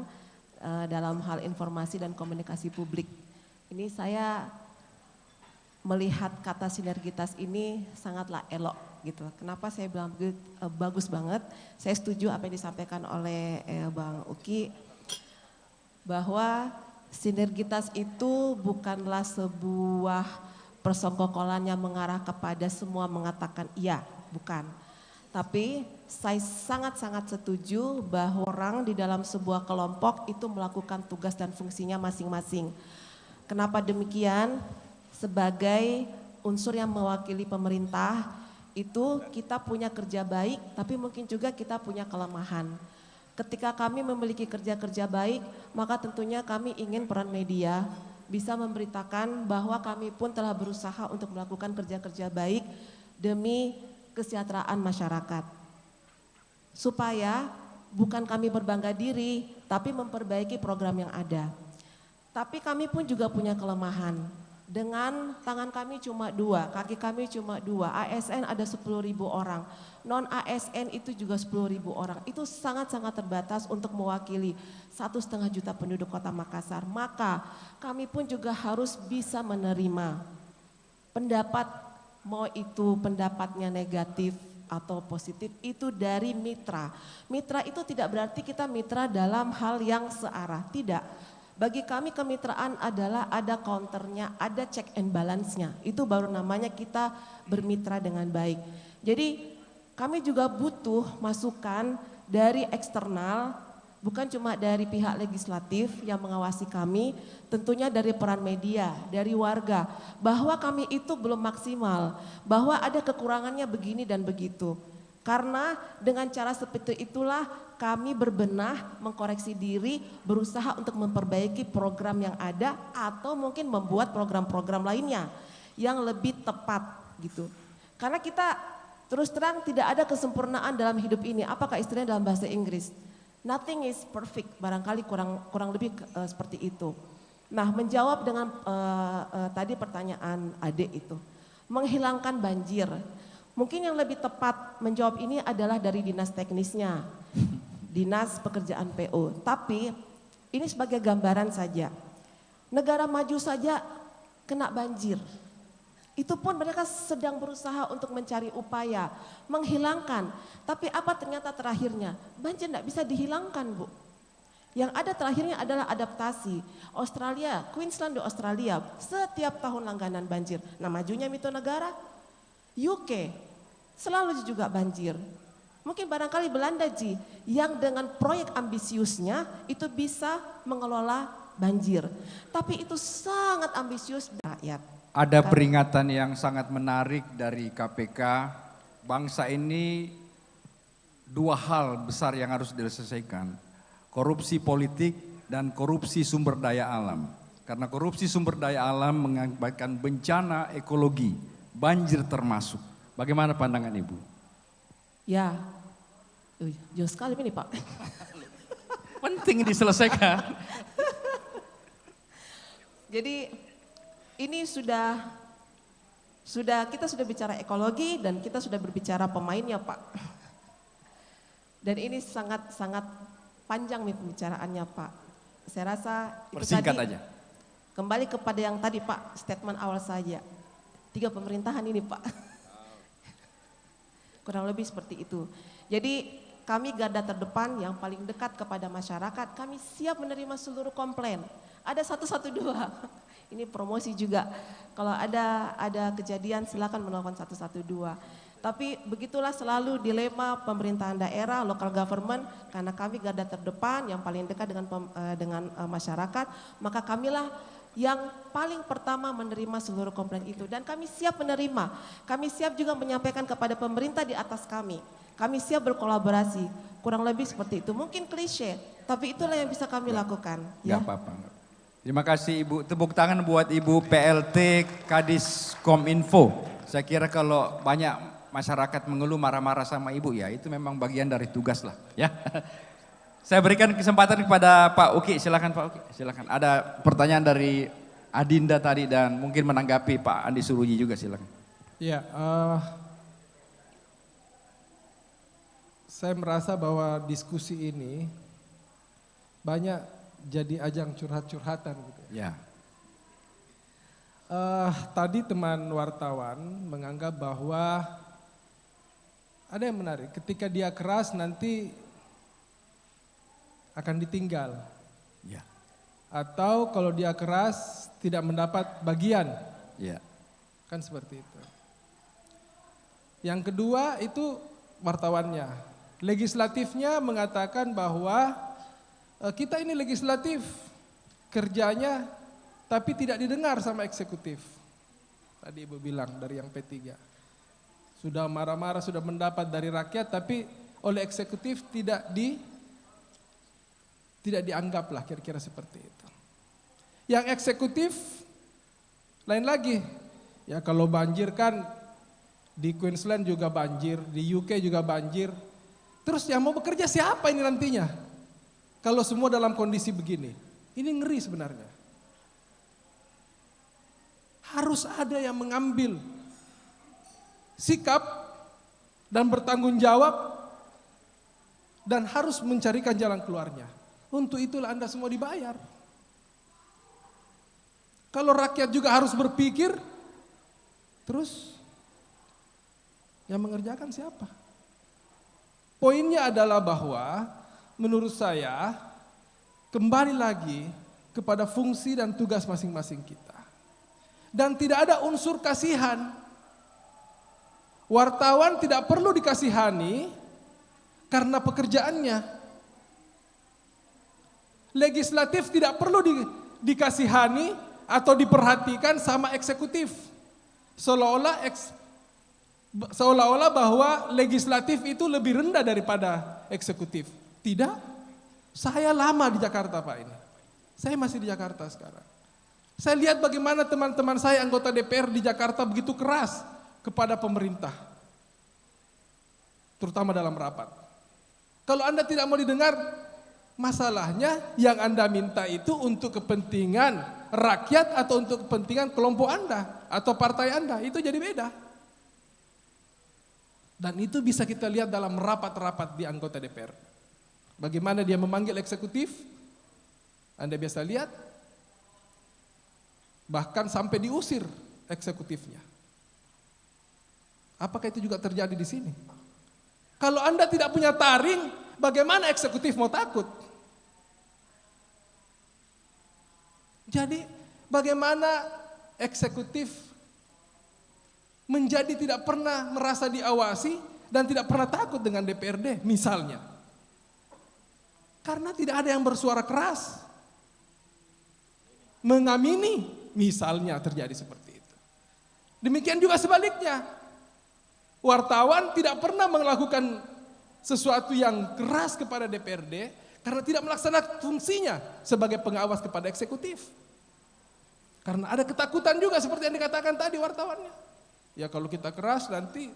dalam hal informasi dan komunikasi publik. Ini saya melihat kata sinergitas ini sangatlah elok gitu. Kenapa saya bilang bagus banget? Saya setuju apa yang disampaikan oleh Bang Uki bahwa sinergitas itu bukanlah sebuah persengkokolan yang mengarah kepada semua mengatakan iya, bukan. Tapi saya sangat-sangat setuju bahwa orang di dalam sebuah kelompok itu melakukan tugas dan fungsinya masing-masing. Kenapa demikian? Sebagai unsur yang mewakili pemerintah itu kita punya kerja baik, tapi mungkin juga kita punya kelemahan. Ketika kami memiliki kerja-kerja baik, maka tentunya kami ingin peran media bisa memberitakan bahwa kami pun telah berusaha untuk melakukan kerja-kerja baik demi kesejahteraan masyarakat. Supaya bukan kami berbangga diri, tapi memperbaiki program yang ada. Tapi kami pun juga punya kelemahan. Dengan tangan kami cuma 2, kaki kami cuma 2, ASN ada 10.000 orang, non ASN itu juga 10.000 orang. Itu sangat-sangat terbatas untuk mewakili 1,5 juta penduduk Kota Makassar. Maka kami pun juga harus bisa menerima pendapat, mau itu pendapatnya negatif atau positif, itu dari mitra. Mitra itu tidak berarti kita mitra dalam hal yang searah, tidak. Bagi kami kemitraan adalah ada counternya, ada check and balance-nya. Itu baru namanya kita bermitra dengan baik. Jadi kami juga butuh masukan dari eksternal, bukan cuma dari pihak legislatif yang mengawasi kami, tentunya dari peran media, dari warga, bahwa kami itu belum maksimal, bahwa ada kekurangannya begini dan begitu. Karena dengan cara seperti itulah kami berbenah, mengkoreksi diri, berusaha untuk memperbaiki program yang ada atau mungkin membuat program-program lainnya yang lebih tepat gitu. Karena kita terus terang tidak ada kesempurnaan dalam hidup ini. Apakah istilahnya dalam bahasa Inggris? Nothing is perfect, barangkali kurang lebih seperti itu. Nah, menjawab dengan tadi pertanyaan Ade itu, menghilangkan banjir. Mungkin yang lebih tepat menjawab ini adalah dari dinas teknisnya, dinas pekerjaan PO. Tapi ini sebagai gambaran saja. Negara maju saja kena banjir. Itu pun mereka sedang berusaha untuk mencari upaya menghilangkan. Tapi apa ternyata terakhirnya? Banjir tidak bisa dihilangkan, Bu. Yang ada terakhirnya adalah adaptasi. Australia, Queensland di Australia, setiap tahun langganan banjir. Nah majunya Mito Negara, UK, selalu juga banjir. Mungkin barangkali Belanda Ji, yang dengan proyek ambisiusnya itu bisa mengelola banjir. Tapi itu sangat ambisius rakyat. Ada peringatan yang sangat menarik dari KPK. Bangsa ini dua hal besar yang harus diselesaikan. Korupsi politik dan korupsi sumber daya alam. Karena korupsi sumber daya alam mengakibatkan bencana ekologi, banjir termasuk. Bagaimana pandangan Ibu? Ya, jauh sekali ini Pak. Penting diselesaikan. Jadi ini kita sudah bicara ekologi dan kita sudah berbicara pemainnya Pak. Dan ini sangat panjang nih pembicaraannya Pak. Saya rasa itu persingkat tadi, aja. Kembali kepada yang tadi Pak, statement awal saja. 3 pemerintahan ini Pak. Kurang lebih seperti itu. Jadi kami garda terdepan yang paling dekat kepada masyarakat, kami siap menerima seluruh komplain. Ada 112. Ini promosi juga. Kalau ada kejadian silakan menelpon 112. Tapi begitulah selalu dilema pemerintahan daerah, local government, karena kami garda terdepan yang paling dekat dengan masyarakat, maka kamilah yang paling pertama menerima seluruh komplain itu dan kami siap menerima. Kami siap juga menyampaikan kepada pemerintah di atas kami. Kami siap berkolaborasi. Kurang lebih seperti itu. Mungkin klise, tapi itulah yang bisa kami lakukan. Ya. Gak apa-apa. Terima kasih Ibu. Tepuk tangan buat Ibu PLT Kadis Kominfo. Saya kira kalau banyak masyarakat mengeluh marah-marah sama Ibu ya itu memang bagian dari tugas lah ya. Saya berikan kesempatan kepada Pak Uki, silakan Pak Uki, silakan. Ada pertanyaan dari Adinda tadi dan mungkin menanggapi Pak Andi Suruji juga silakan. Ya, saya merasa bahwa diskusi ini banyak jadi ajang curhat-curhatan gitu. Ya. Tadi teman wartawan menganggap bahwa ada yang menarik, ketika dia keras nanti akan ditinggal. Ya. Atau kalau dia keras tidak mendapat bagian. Ya. Kan seperti itu. Yang kedua itu wartawannya. Legislatifnya mengatakan bahwa kita ini legislatif kerjanya tapi tidak didengar sama eksekutif. Tadi Ibu bilang dari yang P3. Sudah marah-marah, sudah mendapat dari rakyat tapi oleh eksekutif tidak dianggap lah kira-kira seperti itu. Yang eksekutif lain lagi. Ya kalau banjir kan di Queensland juga banjir, di UK juga banjir. Terus yang mau bekerja siapa ini nantinya? Kalau semua dalam kondisi begini. Ini ngeri sebenarnya. Harus ada yang mengambil sikap dan bertanggung jawab dan harus mencarikan jalan keluarnya. Untuk itulah Anda semua dibayar. Kalau rakyat juga harus berpikir, terus yang mengerjakan siapa? Poinnya adalah bahwa menurut saya kembali lagi kepada fungsi dan tugas masing-masing kita. Dan tidak ada unsur kasihan. Wartawan tidak perlu dikasihani karena pekerjaannya. Legislatif tidak perlu dikasihani atau diperhatikan sama eksekutif. Seolah-olah bahwa legislatif itu lebih rendah daripada eksekutif. Tidak. Saya lama di Jakarta Pak ini. Saya masih di Jakarta sekarang. Saya lihat bagaimana teman-teman saya anggota DPR di Jakarta begitu keras kepada pemerintah. Terutama dalam rapat. Kalau Anda tidak mau didengar, masalahnya yang Anda minta itu untuk kepentingan rakyat atau untuk kepentingan kelompok Anda atau partai Anda, itu jadi beda. Dan itu bisa kita lihat dalam rapat-rapat di anggota DPR. Bagaimana dia memanggil eksekutif, Anda biasa lihat, bahkan sampai diusir eksekutifnya. Apakah itu juga terjadi di sini? Kalau Anda tidak punya taring, bagaimana eksekutif mau takut? Jadi bagaimana eksekutif menjadi tidak pernah merasa diawasi dan tidak pernah takut dengan DPRD misalnya. Karena tidak ada yang bersuara keras. Mengamini misalnya terjadi seperti itu. Demikian juga sebaliknya. Wartawan tidak pernah melakukan sesuatu yang keras kepada DPRD karena tidak melaksanakan fungsinya sebagai pengawas kepada eksekutif. Karena ada ketakutan juga seperti yang dikatakan tadi wartawannya. Ya kalau kita keras nanti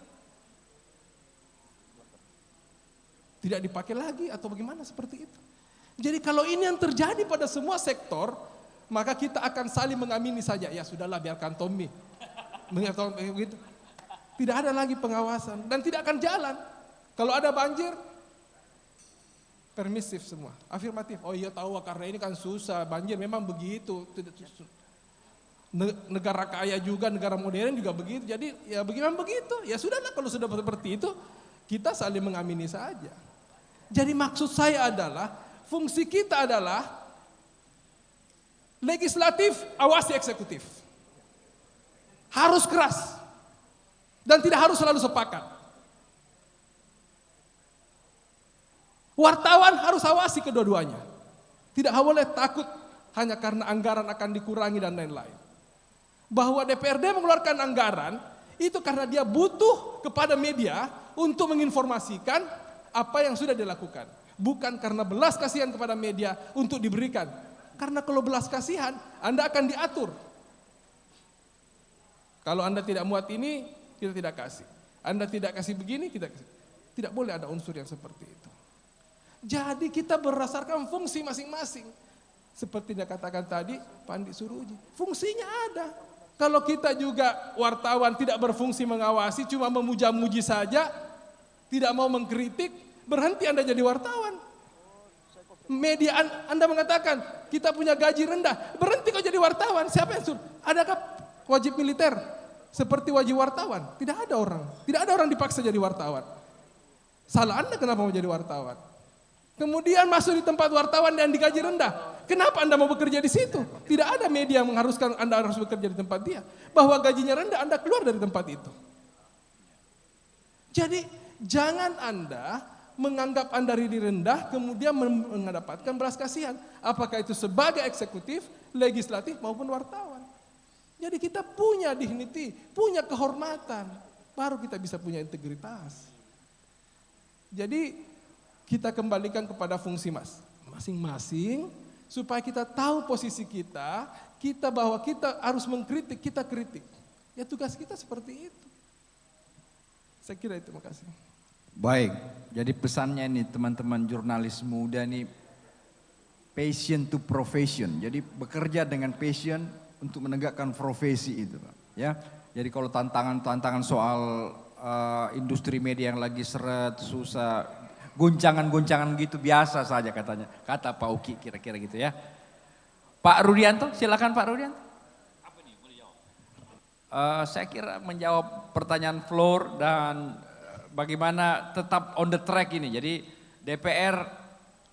tidak dipakai lagi atau bagaimana seperti itu. Jadi kalau ini yang terjadi pada semua sektor, maka kita akan saling mengamini saja. Ya sudahlah biarkan Tommy. Begitu. Tidak ada lagi pengawasan dan tidak akan jalan. Kalau ada banjir, permisif semua, afirmatif. Oh iya tahu karena ini kan susah, banjir memang begitu. Negara kaya juga, negara modern juga begitu. Jadi ya bagaimana begitu? Ya sudahlah kalau sudah seperti itu, kita saling mengamini saja. Jadi maksud saya adalah, fungsi kita adalah legislatif, awasi eksekutif. Harus keras. Dan tidak harus selalu sepakat. Wartawan harus awasi kedua-duanya. Tidak boleh takut hanya karena anggaran akan dikurangi dan lain-lain. Bahwa DPRD mengeluarkan anggaran, itu karena dia butuh kepada media untuk menginformasikan apa yang sudah dilakukan. Bukan karena belas kasihan kepada media untuk diberikan. Karena kalau belas kasihan, Anda akan diatur. Kalau Anda tidak muat ini, kita tidak kasih. Anda tidak kasih begini, kita kasih. Tidak boleh ada unsur yang seperti itu. Jadi kita berdasarkan fungsi masing-masing. Seperti yang katakan tadi Pak Andi Suruji. Fungsinya ada. Kalau kita juga wartawan tidak berfungsi mengawasi, cuma memuja-muji saja, tidak mau mengkritik, berhenti Anda jadi wartawan. Media Anda mengatakan, kita punya gaji rendah, berhenti kau jadi wartawan. Siapa yang suruh? Adakah wajib militer seperti wajib wartawan? Tidak ada orang. Tidak ada orang dipaksa jadi wartawan. Salah Anda kenapa mau jadi wartawan? Kemudian masuk di tempat wartawan dan digaji rendah. Kenapa Anda mau bekerja di situ? Tidak ada media yang mengharuskan Anda harus bekerja di tempat dia. Bahwa gajinya rendah, Anda keluar dari tempat itu. Jadi jangan Anda menganggap Anda diri rendah, kemudian mendapatkan belas kasihan. Apakah itu sebagai eksekutif, legislatif maupun wartawan. Jadi kita punya dignity, punya kehormatan. Baru kita bisa punya integritas. Jadi kita kembalikan kepada fungsi masing-masing supaya kita tahu posisi kita bahwa kita harus mengkritik, kita kritik. Ya tugas kita seperti itu. Saya kira itu, makasih. Baik, jadi pesannya nih teman-teman jurnalis muda nih, passion to profession. Jadi bekerja dengan passion untuk menegakkan profesi itu, Pak. Ya, jadi kalau tantangan soal industri media yang lagi seret, susah, guncangan-guncangan gitu biasa saja katanya. Kata Pak Uki kira-kira gitu ya. Pak Rudianto, silakan Pak Rudianto. Apa nih, boleh jawab? Saya kira menjawab pertanyaan Floor dan bagaimana tetap on the track ini. Jadi DPR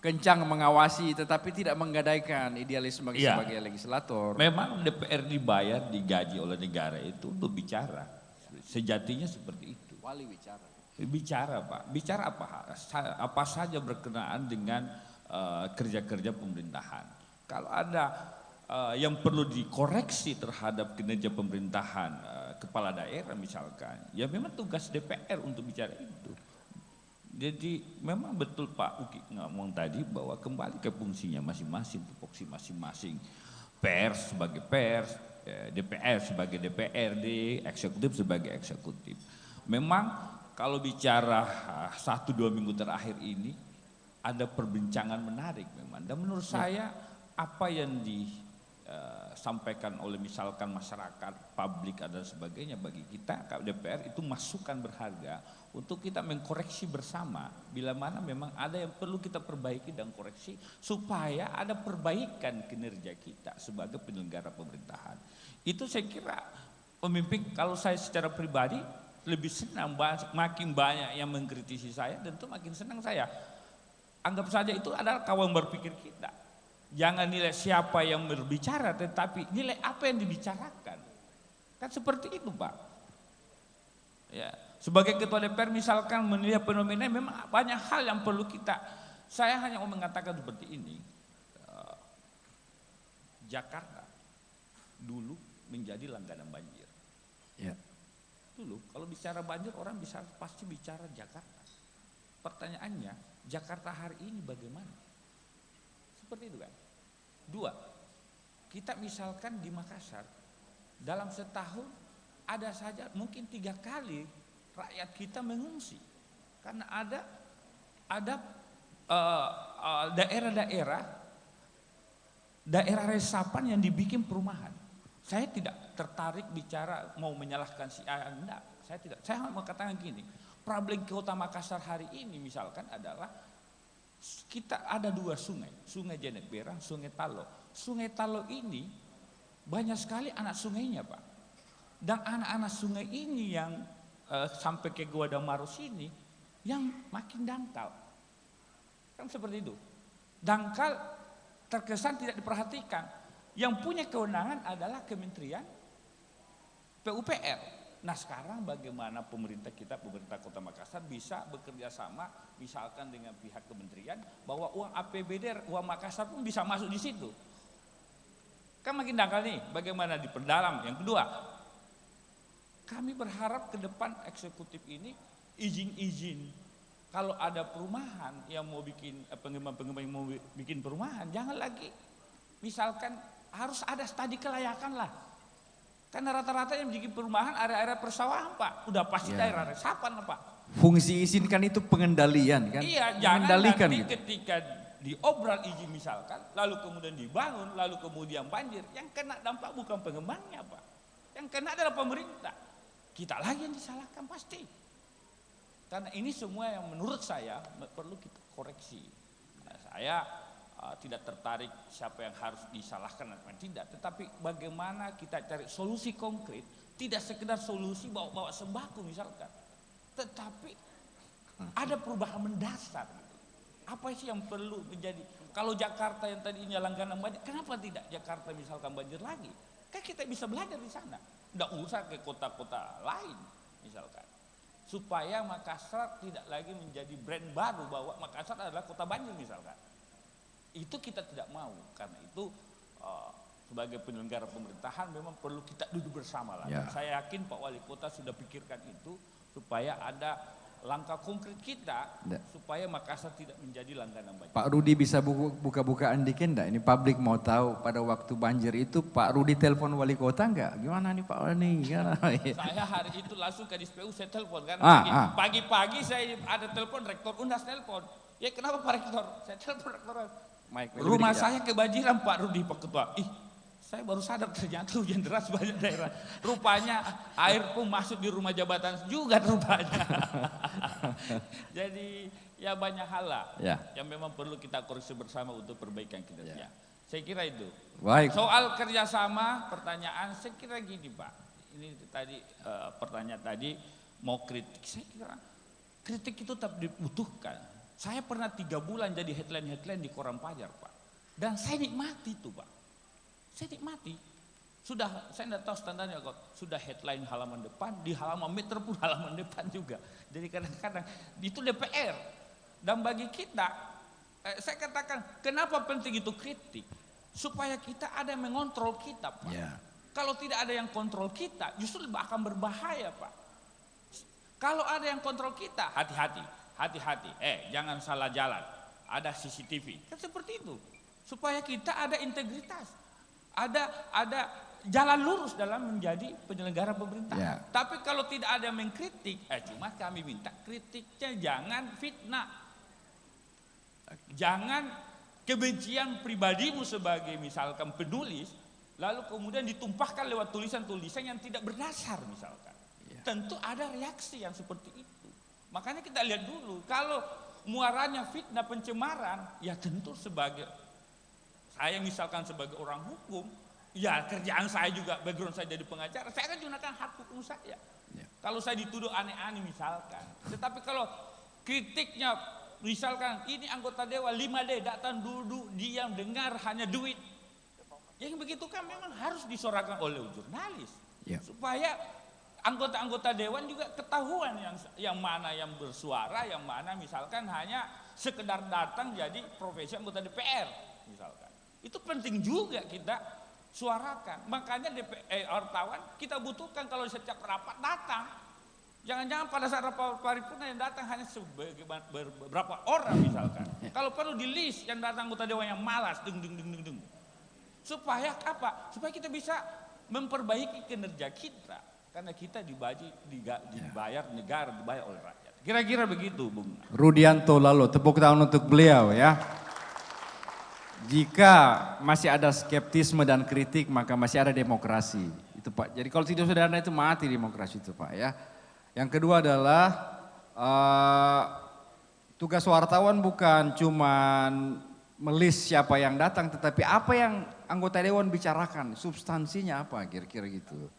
kencang mengawasi tetapi tidak menggadaikan idealisme sebagai legislator. Memang DPR dibayar, digaji oleh negara itu untuk bicara. Sejatinya seperti itu. Wali bicara. Bicara Pak, bicara apa saja berkenaan dengan kerja-kerja pemerintahan. Kalau ada yang perlu dikoreksi terhadap kinerja pemerintahan kepala daerah misalkan, ya memang tugas DPR untuk bicara itu. Jadi memang betul Pak Uki ngomong tadi bahwa kembali ke fungsinya masing-masing, tupoksi masing-masing. Pers sebagai pers, DPR sebagai DPRD, eksekutif sebagai eksekutif. Memang kalau bicara 1-2 minggu terakhir ini ada perbincangan menarik memang. Dan menurut saya apa yang disampaikan oleh misalkan masyarakat, publik dan sebagainya bagi kita DPR itu masukan berharga untuk kita mengkoreksi bersama. Bila mana memang ada yang perlu kita perbaiki dan koreksi supaya ada perbaikan kinerja kita sebagai penyelenggara pemerintahan. Itu saya kira pemimpin, kalau saya secara pribadi lebih senang, makin banyak yang mengkritisi saya, tentu makin senang saya. Anggap saja itu adalah kawan berpikir kita. Jangan nilai siapa yang berbicara, tetapi nilai apa yang dibicarakan. Kan seperti itu Pak. Ya, sebagai ketua DPR misalkan menilai fenomena memang banyak hal yang perlu kita. Saya hanya mau mengatakan seperti ini. Jakarta dulu menjadi langganan banjir. Ya. Dulu kalau bicara banjir orang pasti bicara Jakarta. Pertanyaannya, Jakarta hari ini bagaimana? Seperti itu kan. 2, kita misalkan di Makassar, dalam setahun ada saja mungkin 3 kali rakyat kita mengungsi. Karena ada daerah resapan yang dibikin perumahan. Saya tidak tertarik bicara mau menyalahkan si A, enggak. Saya tidak. Saya mau katakan gini, problem kota Makassar hari ini misalkan adalah kita ada 2 sungai, Sungai Jenet Berang, Sungai Talo. Sungai Talo ini banyak sekali anak sungainya Pak. Dan anak-anak sungai ini yang sampai ke Gua Damaro sini yang makin dangkal. Kan seperti itu. Dangkal terkesan tidak diperhatikan. Yang punya kewenangan adalah Kementerian PUPR. Nah sekarang bagaimana pemerintah Kota Makassar bisa bekerja sama misalkan dengan pihak kementerian bahwa uang APBD, uang Makassar pun bisa masuk di situ. Kan makin dangkal nih, bagaimana diperdalam. Yang kedua, kami berharap ke depan eksekutif ini izin-izin. Kalau ada perumahan yang mau bikin, pengembang-pengembang yang mau bikin perumahan, jangan lagi misalkan harus ada studi kelayakan lah. Karena rata-rata yang bikin perumahan area-area persawahan Pak, udah pasti daerah resapan Pak. Fungsi izinkan itu pengendalian kan? Iya, jangan nanti gitu. Ketika diobral izin misalkan, lalu kemudian dibangun, lalu kemudian banjir, yang kena dampak bukan pengembangnya Pak. Yang kena adalah pemerintah. Kita lagi yang disalahkan pasti. Karena ini semua yang menurut saya perlu kita koreksi. Nah, saya tidak tertarik siapa yang harus disalahkan atau tidak, tetapi bagaimana kita cari solusi konkret, tidak sekedar solusi bawa-bawa sembako misalkan, tetapi ada perubahan mendasar. Apa sih yang perlu menjadi? Kalau Jakarta yang tadinya langganan banjir, kenapa tidak Jakarta misalkan banjir lagi? Kan kita bisa belajar di sana, tidak usah ke kota-kota lain misalkan, supaya Makassar tidak lagi menjadi brand baru bahwa Makassar adalah kota banjir misalkan. Itu kita tidak mau, karena itu sebagai penyelenggara pemerintahan memang perlu kita duduk bersama lah. Ya. Saya yakin Pak Wali Kota sudah pikirkan itu supaya ada langkah konkret kita supaya Makassar tidak menjadi langganan banjir. Pak Rudi bisa buka-bukaan dikit enggak? Ini publik mau tahu pada waktu banjir itu Pak Rudi telepon Wali Kota enggak? Gimana nih Pak Wali? Saya hari itu langsung ke DSPU saya telepon karena pagi-pagi saya ada telepon Rektor Unhas telepon. Ya kenapa Pak Rektor? Saya telepon Rektor. Rumah saya kebanjiran Pak Rudi, Pak Ketua. Saya baru sadar ternyata hujan deras banyak daerah. Rupanya air pun masuk di rumah jabatan juga rupanya. Jadi ya banyak hal lah yang memang perlu kita koreksi bersama untuk perbaikan kinerja. Saya kira itu. Baik. Soal kerjasama, pertanyaan saya kira gini Pak. Ini tadi pertanyaan tadi mau kritik. Saya kira kritik itu tetap dibutuhkan. Saya pernah 3 bulan jadi headline di Koran Fajar Pak. Dan saya nikmati itu Pak. Saya nikmati. Sudah, saya tidak tahu standarnya kok. Sudah headline halaman depan, di halaman meter pun halaman depan juga. Jadi kadang-kadang itu DPR. Dan bagi kita, saya katakan kenapa penting itu kritik? Supaya kita ada yang mengontrol kita Pak. Yeah. Kalau tidak ada yang kontrol kita, justru akan berbahaya Pak. Kalau ada yang kontrol kita, hati-hati. Jangan salah jalan. Ada CCTV. Kan seperti itu. Supaya kita ada integritas. Ada jalan lurus dalam menjadi penyelenggara pemerintahan. Yeah. Tapi kalau tidak ada yang mengkritik, cuma kami minta kritiknya jangan fitnah. Jangan kebencian pribadimu sebagai misalkan penulis, lalu kemudian ditumpahkan lewat tulisan-tulisan yang tidak berdasar misalkan. Yeah. Tentu ada reaksi yang seperti itu. Makanya kita lihat dulu, kalau muaranya fitnah pencemaran, ya tentu sebagai saya misalkan sebagai orang hukum, ya kerjaan saya juga, background saya jadi pengacara, saya akan gunakan hak hukum saya. Ya. Kalau saya dituduh aneh-aneh misalkan, tetapi kalau kritiknya Misalkan ini anggota dewan 5D datang duduk diam dengar hanya duit. Yang begitu kan memang harus disorakan oleh jurnalis. Supaya anggota-anggota dewan juga ketahuan yang mana yang bersuara, yang mana misalkan hanya sekedar datang jadi profesi anggota DPR misalkan. Itu penting juga kita suarakan. Makanya wartawan kita butuhkan kalau setiap rapat datang. Jangan-jangan pada saat rapat paripurna yang datang hanya beberapa orang misalkan. Kalau perlu di list yang datang anggota dewan yang malas, deng. Supaya apa? Supaya kita bisa memperbaiki kinerja kita. Karena kita dibayar negara, dibayar oleh rakyat. Kira-kira begitu, Bung. Rudianto Lalo, tepuk tangan untuk beliau ya. Jika masih ada skeptisme dan kritik, maka masih ada demokrasi. Itu Pak. Jadi kalau tidak sederhana itu mati demokrasi itu Pak ya. Yang kedua adalah tugas wartawan bukan cuman melis siapa yang datang, tetapi apa yang anggota dewan bicarakan, substansinya apa kira-kira gitu.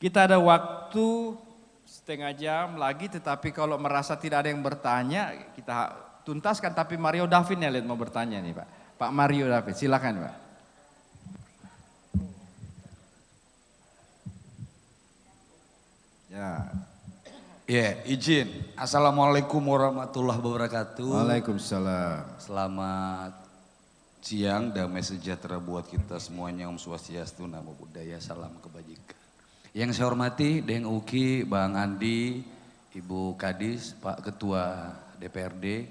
Kita ada waktu setengah jam lagi, tetapi kalau merasa tidak ada yang bertanya, kita tuntaskan. Tapi Mario David nih lihat mau bertanya nih Pak. Pak Mario David, silakan Pak. Ya, izin. Assalamualaikum warahmatullahi wabarakatuh. Waalaikumsalam. Selamat siang, damai sejahtera buat kita semuanya. Om Swastiastu, Namo Buddhaya, salam kebajikan. Yang saya hormati Deng Uki, Bang Andi, Ibu Kadis, Pak Ketua DPRD,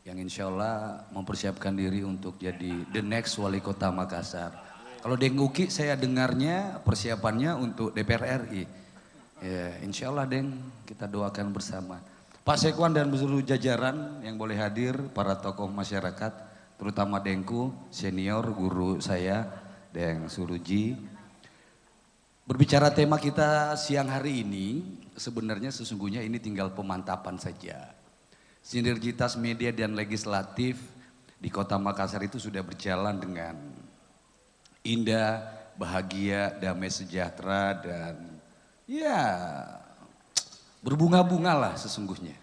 yang insya Allah mempersiapkan diri untuk jadi the next Wali Kota Makassar. Kalau Deng Uki saya dengarnya persiapannya untuk DPR RI. Ya, insya Allah Deng, kita doakan bersama. Pak Sekwan dan seluruh jajaran yang boleh hadir, para tokoh masyarakat, terutama Dengku, senior, guru saya, Deng Suruji. Berbicara tema kita siang hari ini, sebenarnya sesungguhnya ini tinggal pemantapan saja. Sinergitas media dan legislatif di Kota Makassar itu sudah berjalan dengan indah, bahagia, damai sejahtera, dan ya berbunga-bunga lah sesungguhnya.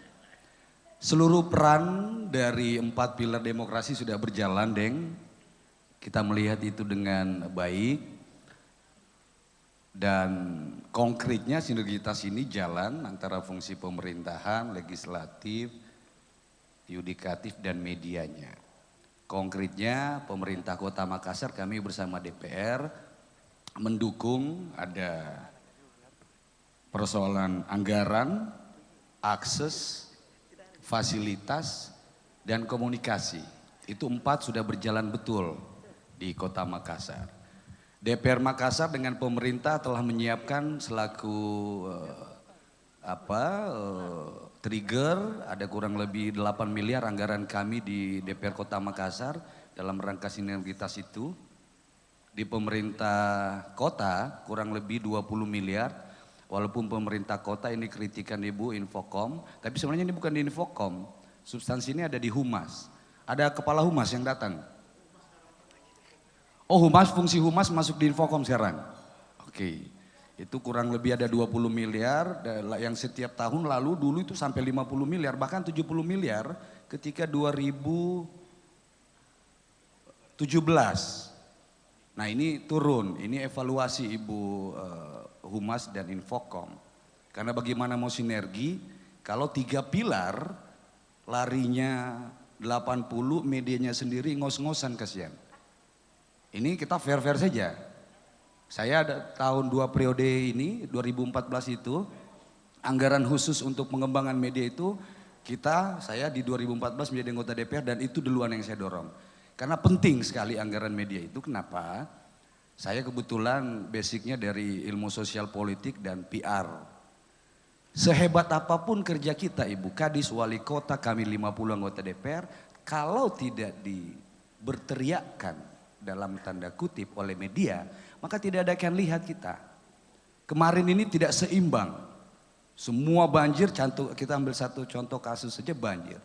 Seluruh peran dari 4 pilar demokrasi sudah berjalan, Deng. Kita melihat itu dengan baik. Dan konkretnya sinergitas ini jalan antara fungsi pemerintahan, legislatif, yudikatif dan medianya. Konkretnya pemerintah Kota Makassar, kami bersama DPR mendukung ada persoalan anggaran, akses, fasilitas, dan komunikasi. Itu 4 sudah berjalan betul di Kota Makassar. DPR Makassar dengan pemerintah telah menyiapkan selaku trigger, ada kurang lebih 8 miliar anggaran kami di DPR Kota Makassar dalam rangka sinergitas itu. Di pemerintah kota kurang lebih 20 miliar. Walaupun pemerintah kota ini kritikan Ibu Infocom, tapi sebenarnya ini bukan di Infocom, substansi ini ada di Humas. Ada kepala Humas yang datang. Oh Humas, fungsi Humas masuk di Infocom sekarang. Oke, itu kurang lebih ada 20 miliar yang setiap tahun lalu dulu itu sampai 50 miliar, bahkan 70 miliar ketika 2017. Nah ini turun, ini evaluasi Ibu Humas dan Infocom. Karena bagaimana mau sinergi kalau 3 pilar larinya 80, medianya sendiri ngos-ngosan kasihan. Ini kita fair-fair saja. Saya ada tahun 2 periode ini, 2014 itu, anggaran khusus untuk pengembangan media itu saya di 2014 menjadi anggota DPR dan itu duluan yang saya dorong. Karena penting sekali anggaran media itu, kenapa? Saya kebetulan basicnya dari ilmu sosial politik dan PR. Sehebat apapun kerja kita Ibu Kadis, Wali Kota, kami 50 anggota DPR, kalau tidak berteriakkan dalam tanda kutip oleh media, maka tidak ada yang lihat kita. Kemarin ini tidak seimbang. Semua banjir, kita ambil satu contoh kasus saja banjir.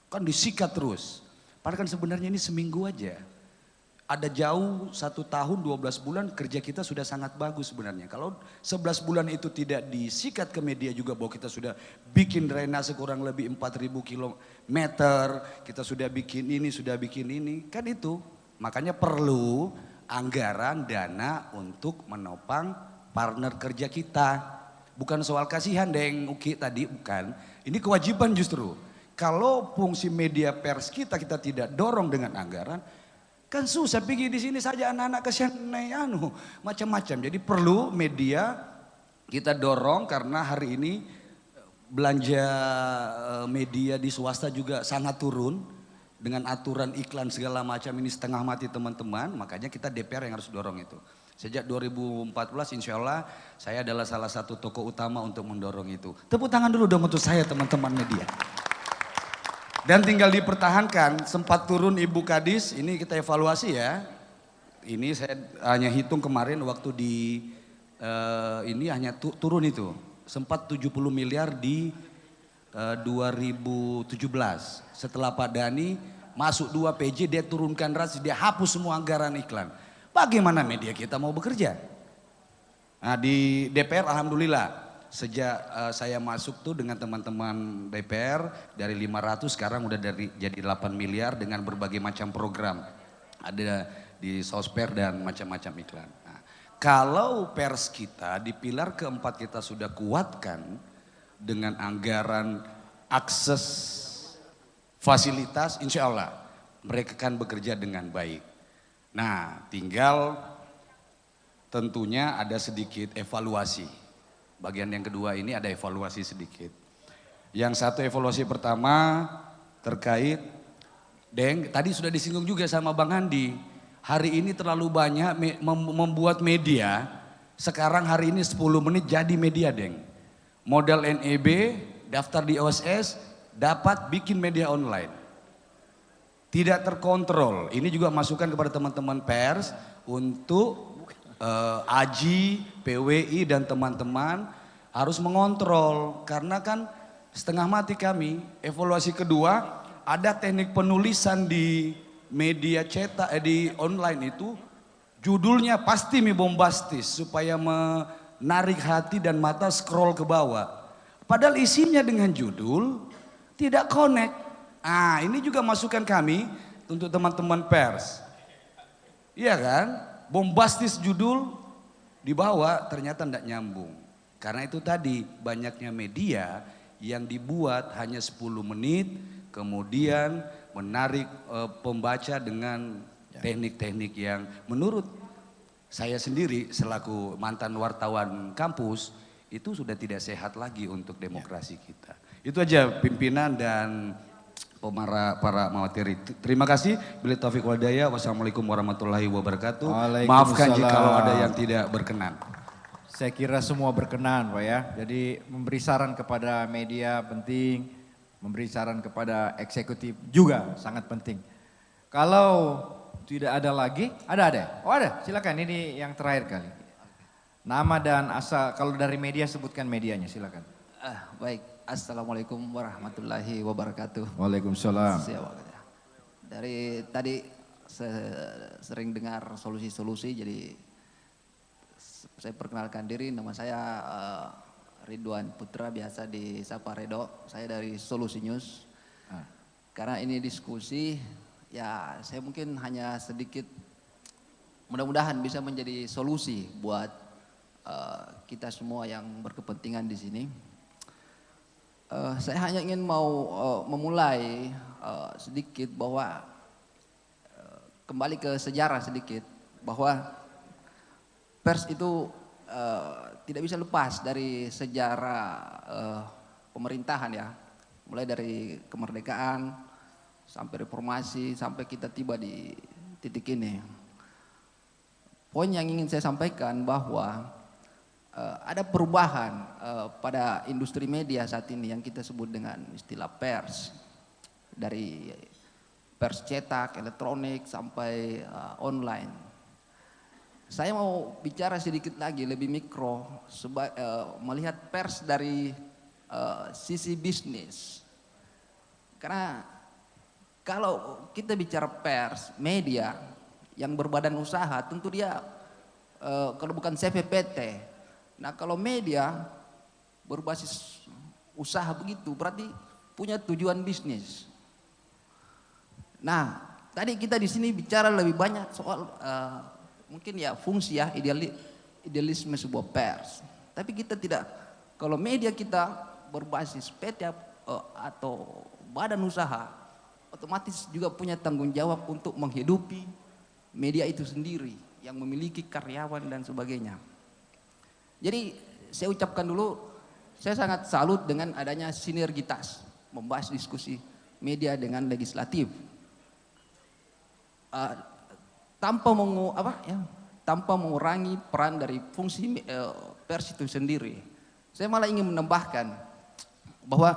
Kan disikat terus. Padahal kan sebenarnya ini seminggu aja. Ada jauh 1 tahun 12 bulan kerja kita sudah sangat bagus sebenarnya. Kalau 11 bulan itu tidak disikat ke media juga bahwa kita sudah bikin drainase kurang lebih 4.000 kilometer, kita sudah bikin ini, kan itu. Makanya perlu anggaran dana untuk menopang partner kerja kita. Bukan soal kasihan Deng Uki tadi, bukan. Ini kewajiban justru. Kalau fungsi media pers kita tidak dorong dengan anggaran, kan susah pergi di sini saja anak-anak kasihan macam-macam. Jadi perlu media kita dorong karena hari ini belanja media di swasta juga sangat turun dengan aturan iklan segala macam ini setengah mati teman-teman. Makanya kita DPR yang harus dorong itu. Sejak 2014 insya Allah saya adalah salah satu tokoh utama untuk mendorong itu. Tepuk tangan dulu dong untuk saya teman-teman media. Dan tinggal dipertahankan, sempat turun Ibu Kadis, ini kita evaluasi ya. Ini saya hanya hitung kemarin waktu di ini hanya turun itu. Sempat 70 miliar di 2017. Setelah Pak Dhani masuk 2 PJ dia turunkan drastis, dia hapus semua anggaran iklan. Bagaimana media kita mau bekerja? Nah di DPR alhamdulillah. Sejak saya masuk tuh dengan teman-teman DPR dari 500 sekarang udah jadi 8 miliar dengan berbagai macam program. Ada di sosper dan macam-macam iklan. Nah, kalau pers kita di pilar keempat kita sudah kuatkan dengan anggaran akses fasilitas insya Allah mereka akan bekerja dengan baik. Nah tinggal tentunya ada sedikit evaluasi. Bagian yang kedua ini ada evaluasi sedikit. Yang satu evaluasi pertama terkait, Deng, tadi sudah disinggung juga sama Bang Andi. Hari ini terlalu banyak membuat media, sekarang hari ini 10 menit jadi media Deng. Modal NEB, daftar di OSS, dapat bikin media online. Tidak terkontrol, ini juga masukan kepada teman-teman pers untuk Aji, PWI dan teman-teman harus mengontrol karena kan setengah mati kami. Evaluasi kedua ada teknik penulisan di media cetak di online itu judulnya pasti bombastis supaya menarik hati dan mata scroll ke bawah. Padahal isinya dengan judul tidak connect. Ah ini juga masukan kami untuk teman-teman pers. Iya kan? Bombastis judul dibawa ternyata tidak nyambung. Karena itu tadi banyaknya media yang dibuat hanya 10 menit kemudian menarik pembaca dengan teknik-teknik yang menurut saya sendiri selaku mantan wartawan kampus itu sudah tidak sehat lagi untuk demokrasi kita. Itu aja pimpinan dan para materi. Terima kasih. Bila taufik walhidayah. Wassalamualaikum warahmatullahi wabarakatuh. Maafkan jika ada yang tidak berkenan. Saya kira semua berkenan Pak ya. Jadi memberi saran kepada media penting, memberi saran kepada eksekutif juga sangat penting. Kalau tidak ada lagi, ada. Oh ada, silakan ini yang terakhir kali. Nama dan asal, kalau dari media sebutkan medianya silakan. Baik. Assalamualaikum warahmatullahi wabarakatuh. Waalaikumsalam. Dari tadi sering dengar solusi-solusi, jadi saya perkenalkan diri, nama saya Ridwan Putra, biasa disapa Redo. Saya dari Solusi News. Karena ini diskusi, ya saya mungkin hanya sedikit, mudah-mudahan bisa menjadi solusi buat kita semua yang berkepentingan di sini. Saya hanya ingin memulai sedikit bahwa kembali ke sejarah sedikit bahwa pers itu tidak bisa lepas dari sejarah pemerintahan ya, mulai dari kemerdekaan sampai reformasi sampai kita tiba di titik ini. Poin yang ingin saya sampaikan bahwa ada perubahan pada industri media saat ini yang kita sebut dengan istilah pers. Dari pers cetak, elektronik sampai online. Saya mau bicara sedikit lagi lebih mikro, melihat pers dari sisi bisnis. Karena kalau kita bicara pers, media, yang berbadan usaha tentu dia kalau bukan CVPT. Nah kalau media berbasis usaha begitu berarti punya tujuan bisnis. Nah tadi kita di sini bicara lebih banyak soal mungkin ya fungsi ya idealisme sebuah pers. Tapi kita tidak, kalau media kita berbasis PT atau badan usaha, otomatis juga punya tanggung jawab untuk menghidupi media itu sendiri yang memiliki karyawan dan sebagainya. Jadi saya ucapkan dulu, saya sangat salut dengan adanya sinergitas membahas diskusi media dengan legislatif. Tanpa mengurangi peran dari fungsi pers itu sendiri. Saya malah ingin menambahkan bahwa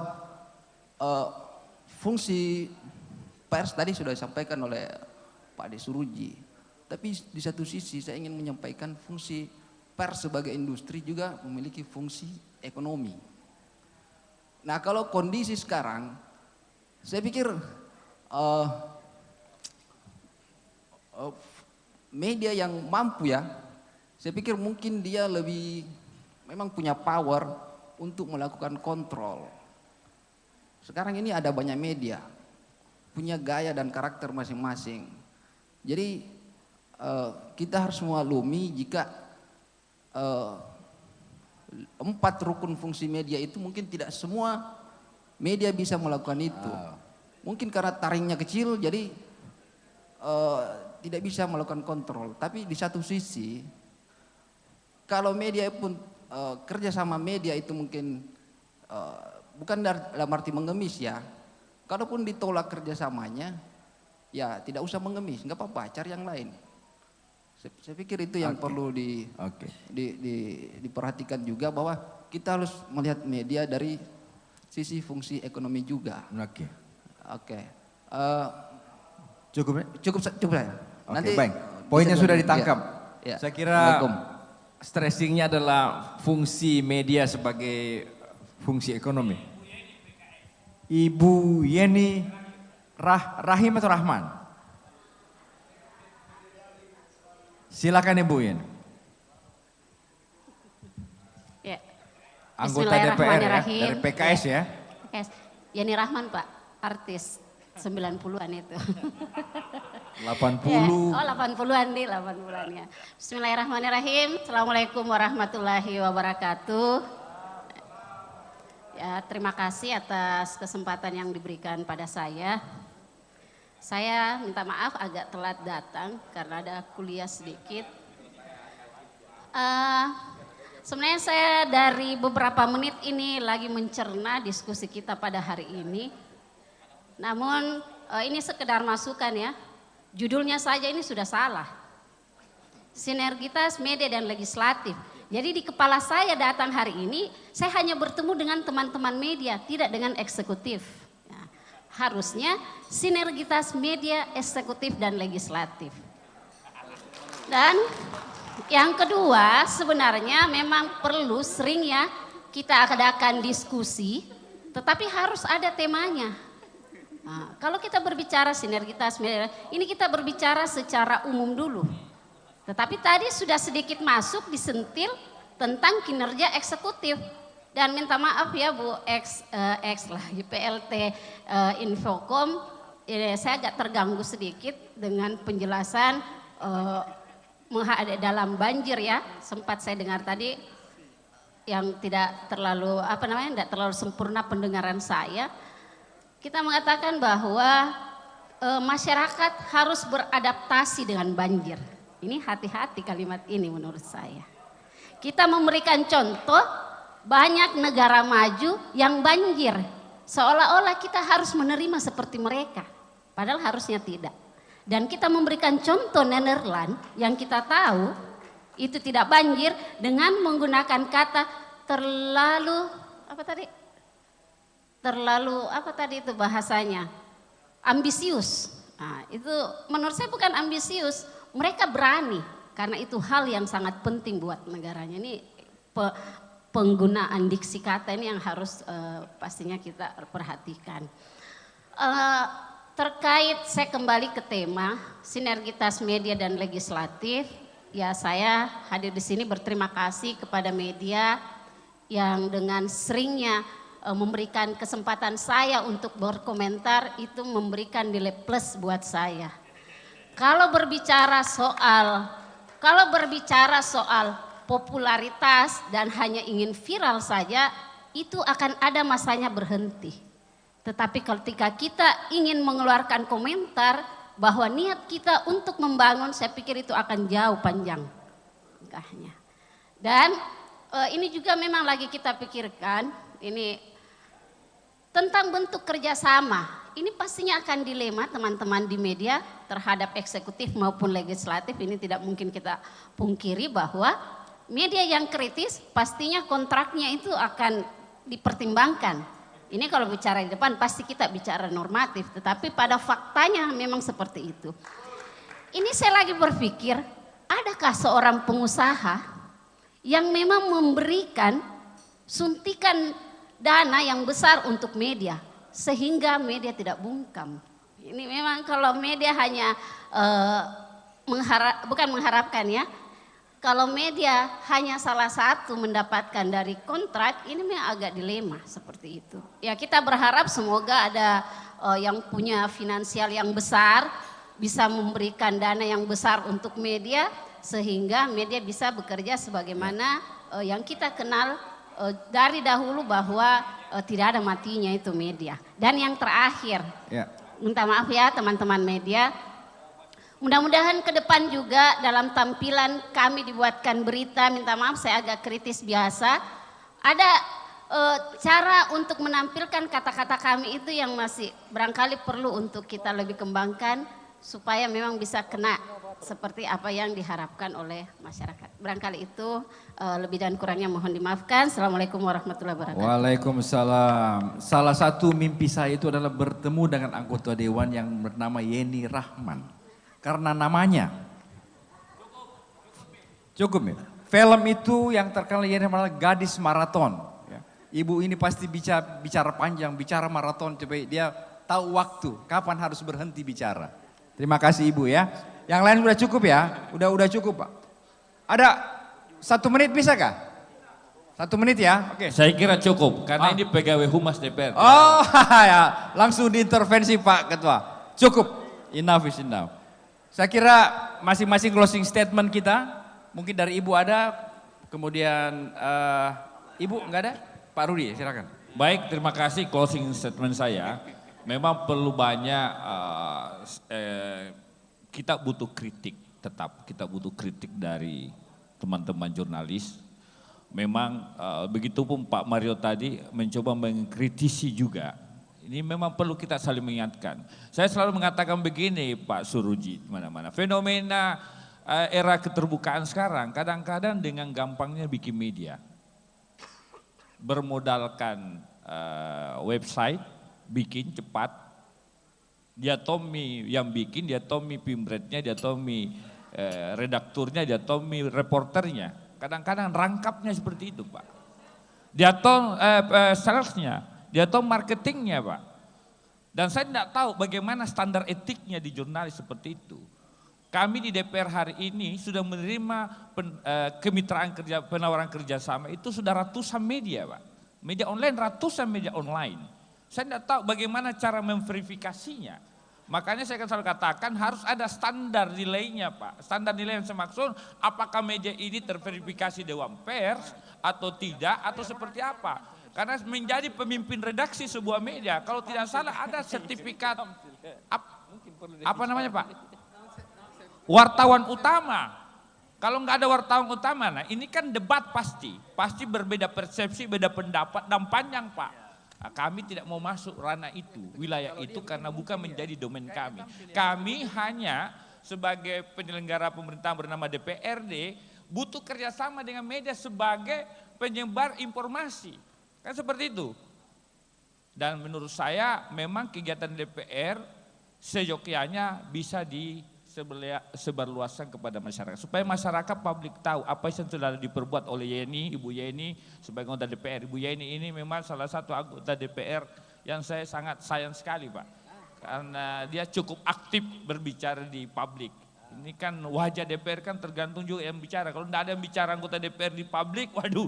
fungsi pers tadi sudah disampaikan oleh Pak Desuruji. Tapi di satu sisi saya ingin menyampaikan fungsi pers sebagai industri juga memiliki fungsi ekonomi. Nah kalau kondisi sekarang, saya pikir media yang mampu ya, saya pikir mungkin dia lebih memang punya power untuk melakukan kontrol. Sekarang ini ada banyak media, punya gaya dan karakter masing-masing. Jadi kita harus memaklumi jika 4 rukun fungsi media itu mungkin tidak semua media bisa melakukan itu. Mungkin karena taringnya kecil jadi tidak bisa melakukan kontrol. Tapi di satu sisi kalau media pun kerja sama media itu mungkin bukan dalam arti mengemis ya. Kalaupun ditolak kerjasamanya ya tidak usah mengemis, nggak apa-apa, cari yang lain. Saya pikir itu yang perlu diperhatikan juga, bahwa kita harus melihat media dari sisi fungsi ekonomi juga. Cukup saya. Oke, baik. Poinnya sudah ditangkap. Ya. Saya kira stressingnya adalah fungsi media sebagai fungsi ekonomi. Ibu Yeni Rahim atau Rahman? Silakan Ibu Yeni. Ya. Anggota DPR ya, dari PKS ya. PKS. Yeni Rahman Pak, artis 90-an itu. 80. Ya. Oh 80-an nih, 80-an ya. Bismillahirrahmanirrahim. Assalamualaikum warahmatullahi wabarakatuh. Ya, terima kasih atas kesempatan yang diberikan pada saya. Saya minta maaf agak telat datang karena ada kuliah sedikit. Sebenarnya saya dari beberapa menit ini lagi mencerna diskusi kita pada hari ini. Namun ini sekedar masukan ya, judulnya saja ini sudah salah. Sinergitas media dan legislatif. Jadi di kepala saya datang hari ini, saya hanya bertemu dengan teman-teman media, tidak dengan eksekutif. Ya, harusnya sinergitas media, eksekutif dan legislatif. Dan yang kedua sebenarnya memang perlu sering ya kita adakan diskusi, tetapi harus ada temanya. Nah, kalau kita berbicara sinergitas media, ini kita berbicara secara umum dulu. Tetapi tadi sudah sedikit masuk disentil tentang kinerja eksekutif. Dan minta maaf ya Bu PLT Infocom, saya agak terganggu sedikit dengan penjelasan dalam banjir ya. Sempat saya dengar tadi yang tidak terlalu tidak terlalu sempurna pendengaran saya. Kita mengatakan bahwa masyarakat harus beradaptasi dengan banjir. Ini hati-hati kalimat ini menurut saya. Kita memberikan contoh banyak negara maju yang banjir. Seolah-olah kita harus menerima seperti mereka. Padahal harusnya tidak. Dan kita memberikan contoh Netherlands yang kita tahu itu tidak banjir dengan menggunakan kata terlalu itu bahasanya ambisius. Nah, itu menurut saya bukan ambisius, mereka berani karena itu hal yang sangat penting buat negaranya. Ini penggunaan diksi kata ini yang harus pastinya kita perhatikan. terkait saya kembali ke tema sinergitas media dan legislatif. Ya, saya hadir di sini berterima kasih kepada media yang dengan seringnya memberikan kesempatan saya untuk berkomentar, itu memberikan nilai plus buat saya. Kalau berbicara soal popularitas dan hanya ingin viral saja, itu akan ada masanya berhenti. Tetapi ketika kita ingin mengeluarkan komentar bahwa niat kita untuk membangun, saya pikir itu akan jauh panjang langkahnya. Dan ini juga memang lagi kita pikirkan, ini tentang bentuk kerjasama. Ini pastinya akan dilema teman-teman di media terhadap eksekutif maupun legislatif. Ini tidak mungkin kita pungkiri bahwa media yang kritis pastinya kontraknya itu akan dipertimbangkan. Ini kalau bicara di depan pasti kita bicara normatif, tetapi pada faktanya memang seperti itu. Ini saya lagi berpikir, adakah seorang pengusaha yang memang memberikan suntikan dana yang besar untuk media sehingga media tidak bungkam? Ini memang kalau media hanya bukan mengharapkan ya, kalau media hanya salah satu mendapatkan dari kontrak, ini memang agak dilema seperti itu. Ya, kita berharap semoga ada yang punya finansial yang besar bisa memberikan dana yang besar untuk media sehingga media bisa bekerja sebagaimana yang kita kenal dari dahulu bahwa tidak ada matinya itu media. Dan yang terakhir, minta maaf ya teman-teman media, mudah-mudahan ke depan juga dalam tampilan kami dibuatkan berita, minta maaf saya agak kritis biasa, ada cara untuk menampilkan kata-kata kami itu yang masih barangkali perlu untuk kita lebih kembangkan supaya memang bisa kena seperti apa yang diharapkan oleh masyarakat. Barangkali itu lebih dan kurangnya mohon dimaafkan. Assalamualaikum warahmatullahi wabarakatuh. Waalaikumsalam. Salah satu mimpi saya itu adalah bertemu dengan anggota dewan yang bernama Yeni Rahman. Karena namanya. Cukup ya. Film itu yang terkenal Yeni Rahman adalah Gadis Maraton. Ya. Ibu ini pasti bicara panjang, bicara maraton. Coba dia tahu waktu, kapan harus berhenti bicara. Terima kasih Ibu ya. Yang lain sudah cukup ya? Udah cukup Pak. Ada 1 menit bisa kah? 1 menit ya? Oke. Saya kira cukup karena ini pegawai humas DPR. Oh ya, langsung diintervensi Pak Ketua. Cukup, enough is enough. Saya kira masing-masing closing statement kita, mungkin dari Ibu ada, kemudian Ibu enggak ada? Pak Rudi silakan. Baik, terima kasih closing statement saya. Memang perlu banyak kita butuh kritik, tetap kita butuh kritik dari teman-teman jurnalis. Memang begitupun Pak Mario tadi mencoba mengkritisi juga. Ini memang perlu kita saling mengingatkan. Saya selalu mengatakan begini Pak Suruji, mana-mana. Fenomena era keterbukaan sekarang kadang-kadang dengan gampangnya bikin media. Bermodalkan website, bikin cepat. Dia Tommy yang bikin, dia Tommy pimretnya, dia Tommy redakturnya, dia Tommy reporternya. Kadang-kadang rangkapnya seperti itu Pak. Dia Tom salesnya, dia Tom marketingnya Pak. Dan saya tidak tahu bagaimana standar etiknya di jurnalis seperti itu. Kami di DPR hari ini sudah menerima kemitraan kerja, penawaran kerjasama itu sudah ratusan media Pak. Media online, ratusan media online. Saya tidak tahu bagaimana cara memverifikasinya. Makanya saya akan selalu katakan harus ada standar nilainya Pak. Standar nilai yang saya maksud apakah media ini terverifikasi Dewan Pers atau tidak atau seperti apa. Karena menjadi pemimpin redaksi sebuah media kalau tidak salah ada sertifikat apa namanya Pak? Wartawan utama. Kalau nggak ada wartawan utama, nah ini kan debat pasti berbeda persepsi, beda pendapat dan panjang Pak. Nah, kami tidak mau masuk ranah itu, wilayah itu karena bukan menjadi domain kami. Kami hanya sebagai penyelenggara pemerintahan bernama DPRD butuh kerjasama dengan media sebagai penyebar informasi. Kan seperti itu. Dan menurut saya memang kegiatan DPR seyogyanya bisa disebarluaskan kepada masyarakat. Supaya masyarakat publik tahu apa yang sudah diperbuat oleh Yeni, Ibu Yeni sebagai anggota DPR. Ibu Yeni ini memang salah satu anggota DPR yang saya sangat sayang sekali Pak. karena dia cukup aktif berbicara di publik. Ini kan wajah DPR kan tergantung juga yang bicara. Kalau tidak ada yang bicara anggota DPR di publik, waduh,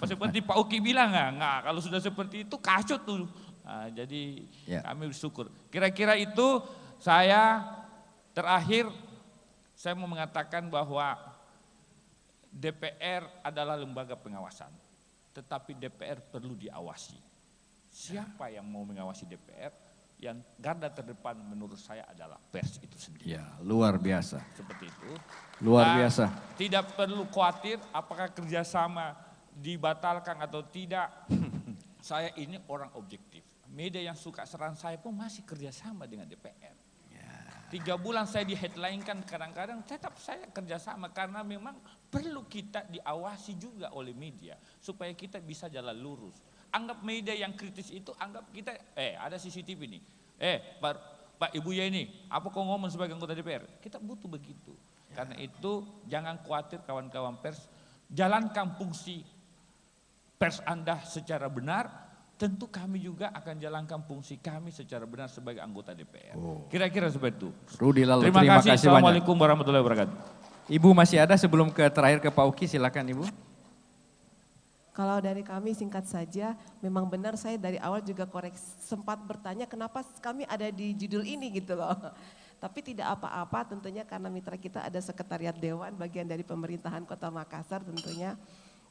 seperti Pak Uki bilang nggak. Kalau sudah seperti itu kacau tuh. Nah, jadi kami bersyukur. Kira-kira itu saya terakhir saya mau mengatakan bahwa DPR adalah lembaga pengawasan, tetapi DPR perlu diawasi. Siapa yang mau mengawasi DPR? Yang garda terdepan menurut saya adalah pers itu sendiri. Ya, luar biasa. Seperti itu. Luar biasa. Tidak perlu khawatir apakah kerjasama dibatalkan atau tidak. Saya ini orang objektif. Media yang suka serang saya pun masih kerjasama dengan DPR. 3 bulan saya di headline kan kadang-kadang tetap saya kerjasama karena memang perlu kita diawasi juga oleh media supaya kita bisa jalan lurus. Anggap media yang kritis itu anggap kita ada CCTV nih. Pak Ibu ya ini, apa kau ngomong sebagai anggota DPR? Kita butuh begitu. Karena itu jangan khawatir kawan-kawan pers, jalankan fungsi pers Anda secara benar. Tentu kami juga akan jalankan fungsi kami secara benar sebagai anggota DPR. Kira-kira seperti itu. Rudi Lalu, terima kasih. Assalamualaikum banyak. warahmatullahi wabarakatuh. Ibu masih ada sebelum terakhir ke Pak Uki, silakan Ibu. Kalau dari kami singkat saja, memang benar saya dari awal juga sempat bertanya kenapa kami ada di judul ini gitu loh. Tapi tidak apa-apa tentunya karena mitra kita ada Sekretariat Dewan bagian dari pemerintahan Kota Makassar tentunya.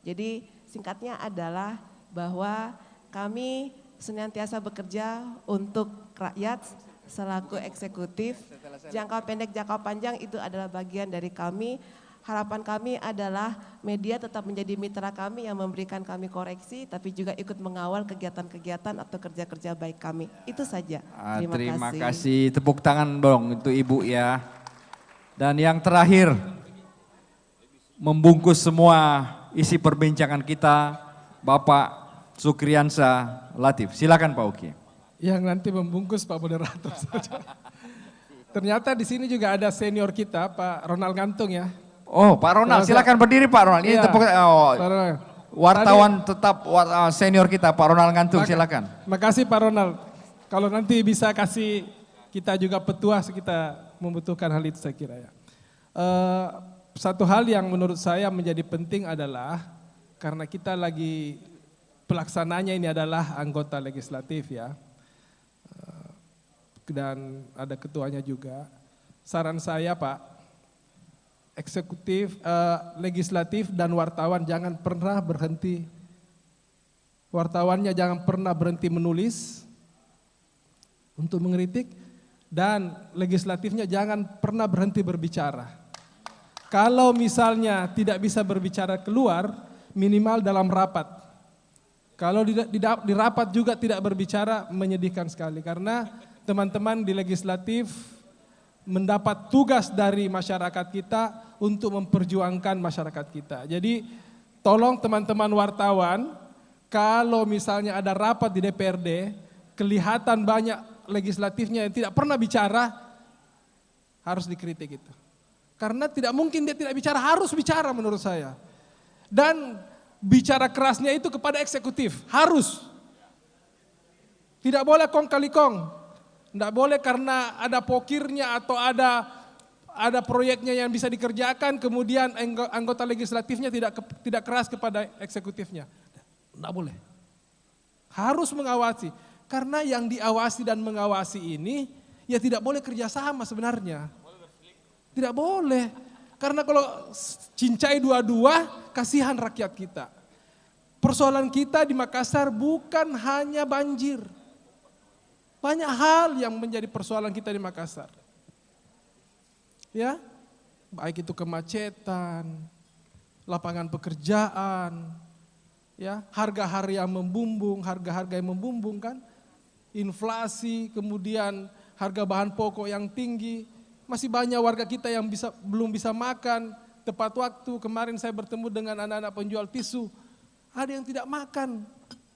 Jadi singkatnya adalah bahwa kami senantiasa bekerja untuk rakyat selaku eksekutif. Jangka pendek, jangka panjang itu adalah bagian dari kami. Harapan kami adalah media tetap menjadi mitra kami yang memberikan kami koreksi, tapi juga ikut mengawal kegiatan-kegiatan atau kerja-kerja baik kami. Itu saja. Terima kasih. Tepuk tangan dong untuk Ibu ya. Dan yang terakhir, membungkus semua isi perbincangan kita, Bapak Sukriansa Latif. Silakan Pak Uki. Yang nanti membungkus Pak Moderator saja. Ternyata di sini juga ada senior kita, Pak Ronald Gantung ya. Oh, Pak Ronald, silakan berdiri Pak Ronald. Ini tepuk wartawan tetap senior kita, Pak Ronald Gantung, silakan. Makasih Pak Ronald. Kalau nanti bisa kasih kita juga petua, kita membutuhkan hal itu saya kira ya. Satu hal yang menurut saya menjadi penting adalah karena kita lagi pelaksananya ini adalah anggota legislatif ya. Dan ada ketuanya juga. Saran saya Pak, eksekutif, legislatif dan wartawan jangan pernah berhenti. Wartawannya jangan pernah berhenti menulis untuk mengkritik dan legislatifnya jangan pernah berhenti berbicara. Kalau misalnya tidak bisa berbicara keluar, minimal dalam rapat. Kalau di rapat juga tidak berbicara, menyedihkan sekali karena teman-teman di legislatif mendapat tugas dari masyarakat kita untuk memperjuangkan masyarakat kita. Jadi tolong teman-teman wartawan, kalau misalnya ada rapat di DPRD, kelihatan banyak legislatifnya yang tidak pernah bicara, harus dikritik itu. Karena tidak mungkin dia tidak bicara, harus bicara menurut saya. Dan bicara kerasnya itu kepada eksekutif, harus. Tidak boleh kong kali kong. Tidak boleh karena ada pokirnya atau ada proyeknya yang bisa dikerjakan, kemudian anggota legislatifnya tidak keras kepada eksekutifnya. Tidak boleh. Harus mengawasi. Karena yang diawasi dan mengawasi ini, ya tidak boleh kerjasama sebenarnya. Tidak boleh. Karena kalau cincai dua-dua, kasihan rakyat kita. Persoalan kita di Makassar bukan hanya banjir. Banyak hal yang menjadi persoalan kita di Makassar. Ya, baik itu kemacetan, lapangan pekerjaan, ya, harga-harga yang membumbung kan, inflasi, kemudian harga bahan pokok yang tinggi, masih banyak warga kita yang belum bisa makan tepat waktu. Kemarin saya bertemu dengan anak-anak penjual tisu, ada yang tidak makan.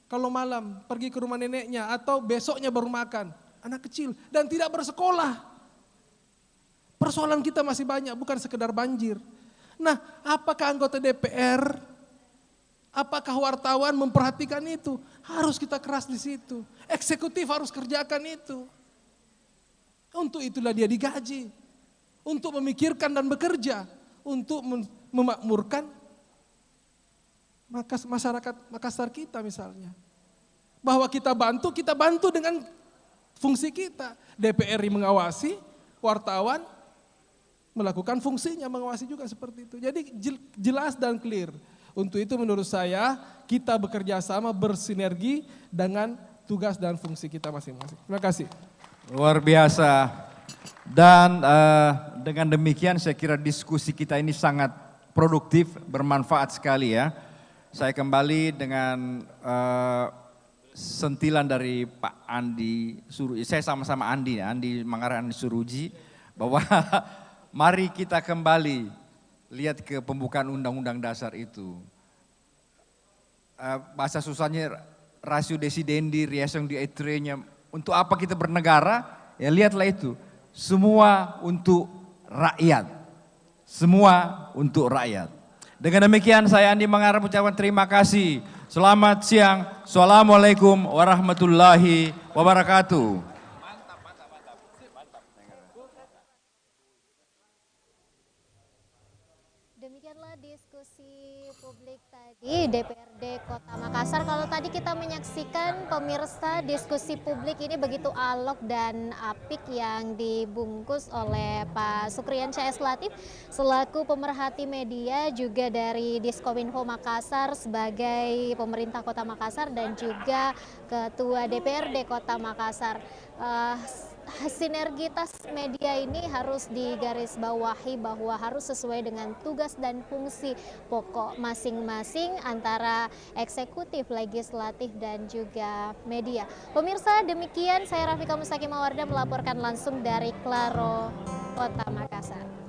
Kalau malam pergi ke rumah neneknya atau besoknya baru makan, anak kecil dan tidak bersekolah. Persoalan kita masih banyak, bukan sekedar banjir. Nah, apakah anggota DPR, apakah wartawan memperhatikan itu? Harus kita keras di situ. Eksekutif harus kerjakan itu. Untuk itulah dia digaji. Untuk memikirkan dan bekerja. Untuk memakmurkan masyarakat Makassar kita misalnya. Bahwa kita bantu dengan fungsi kita. DPR mengawasi, wartawan melakukan fungsinya, mengawasi juga seperti itu. Jadi jelas dan clear. Untuk itu menurut saya kita bekerja sama, bersinergi dengan tugas dan fungsi kita masing-masing. Terima kasih. Luar biasa. Dan dengan demikian saya kira diskusi kita ini sangat produktif, bermanfaat sekali ya. Saya kembali dengan sentilan dari Pak Andi Suruji. Saya sama-sama Andi ya, Andi Mangara Andi Suruji. Bahwa mari kita kembali lihat ke pembukaan Undang-Undang Dasar itu. Bahasa susahnya ratio desidendi, raison d'etre-nya. Untuk apa kita bernegara? Ya lihatlah itu. Semua untuk rakyat. Semua untuk rakyat. Dengan demikian saya Andi Mangara mengucapkan terima kasih. Selamat siang. Assalamualaikum warahmatullahi wabarakatuh. Demikianlah diskusi publik tadi DPRD Kota Makassar. Kalau tadi kita menyaksikan pemirsa diskusi publik ini begitu alok dan apik yang dibungkus oleh Pak Sukriansyah S. Latif selaku pemerhati media juga dari Diskominfo Makassar sebagai pemerintah Kota Makassar dan juga Ketua DPRD Kota Makassar. Sinergitas media ini harus digarisbawahi bahwa harus sesuai dengan tugas dan fungsi pokok masing-masing antara eksekutif, legislatif dan juga media. Pemirsa, demikian saya Rafika Mustaqim Mawarda melaporkan langsung dari Klaro, Kota Makassar.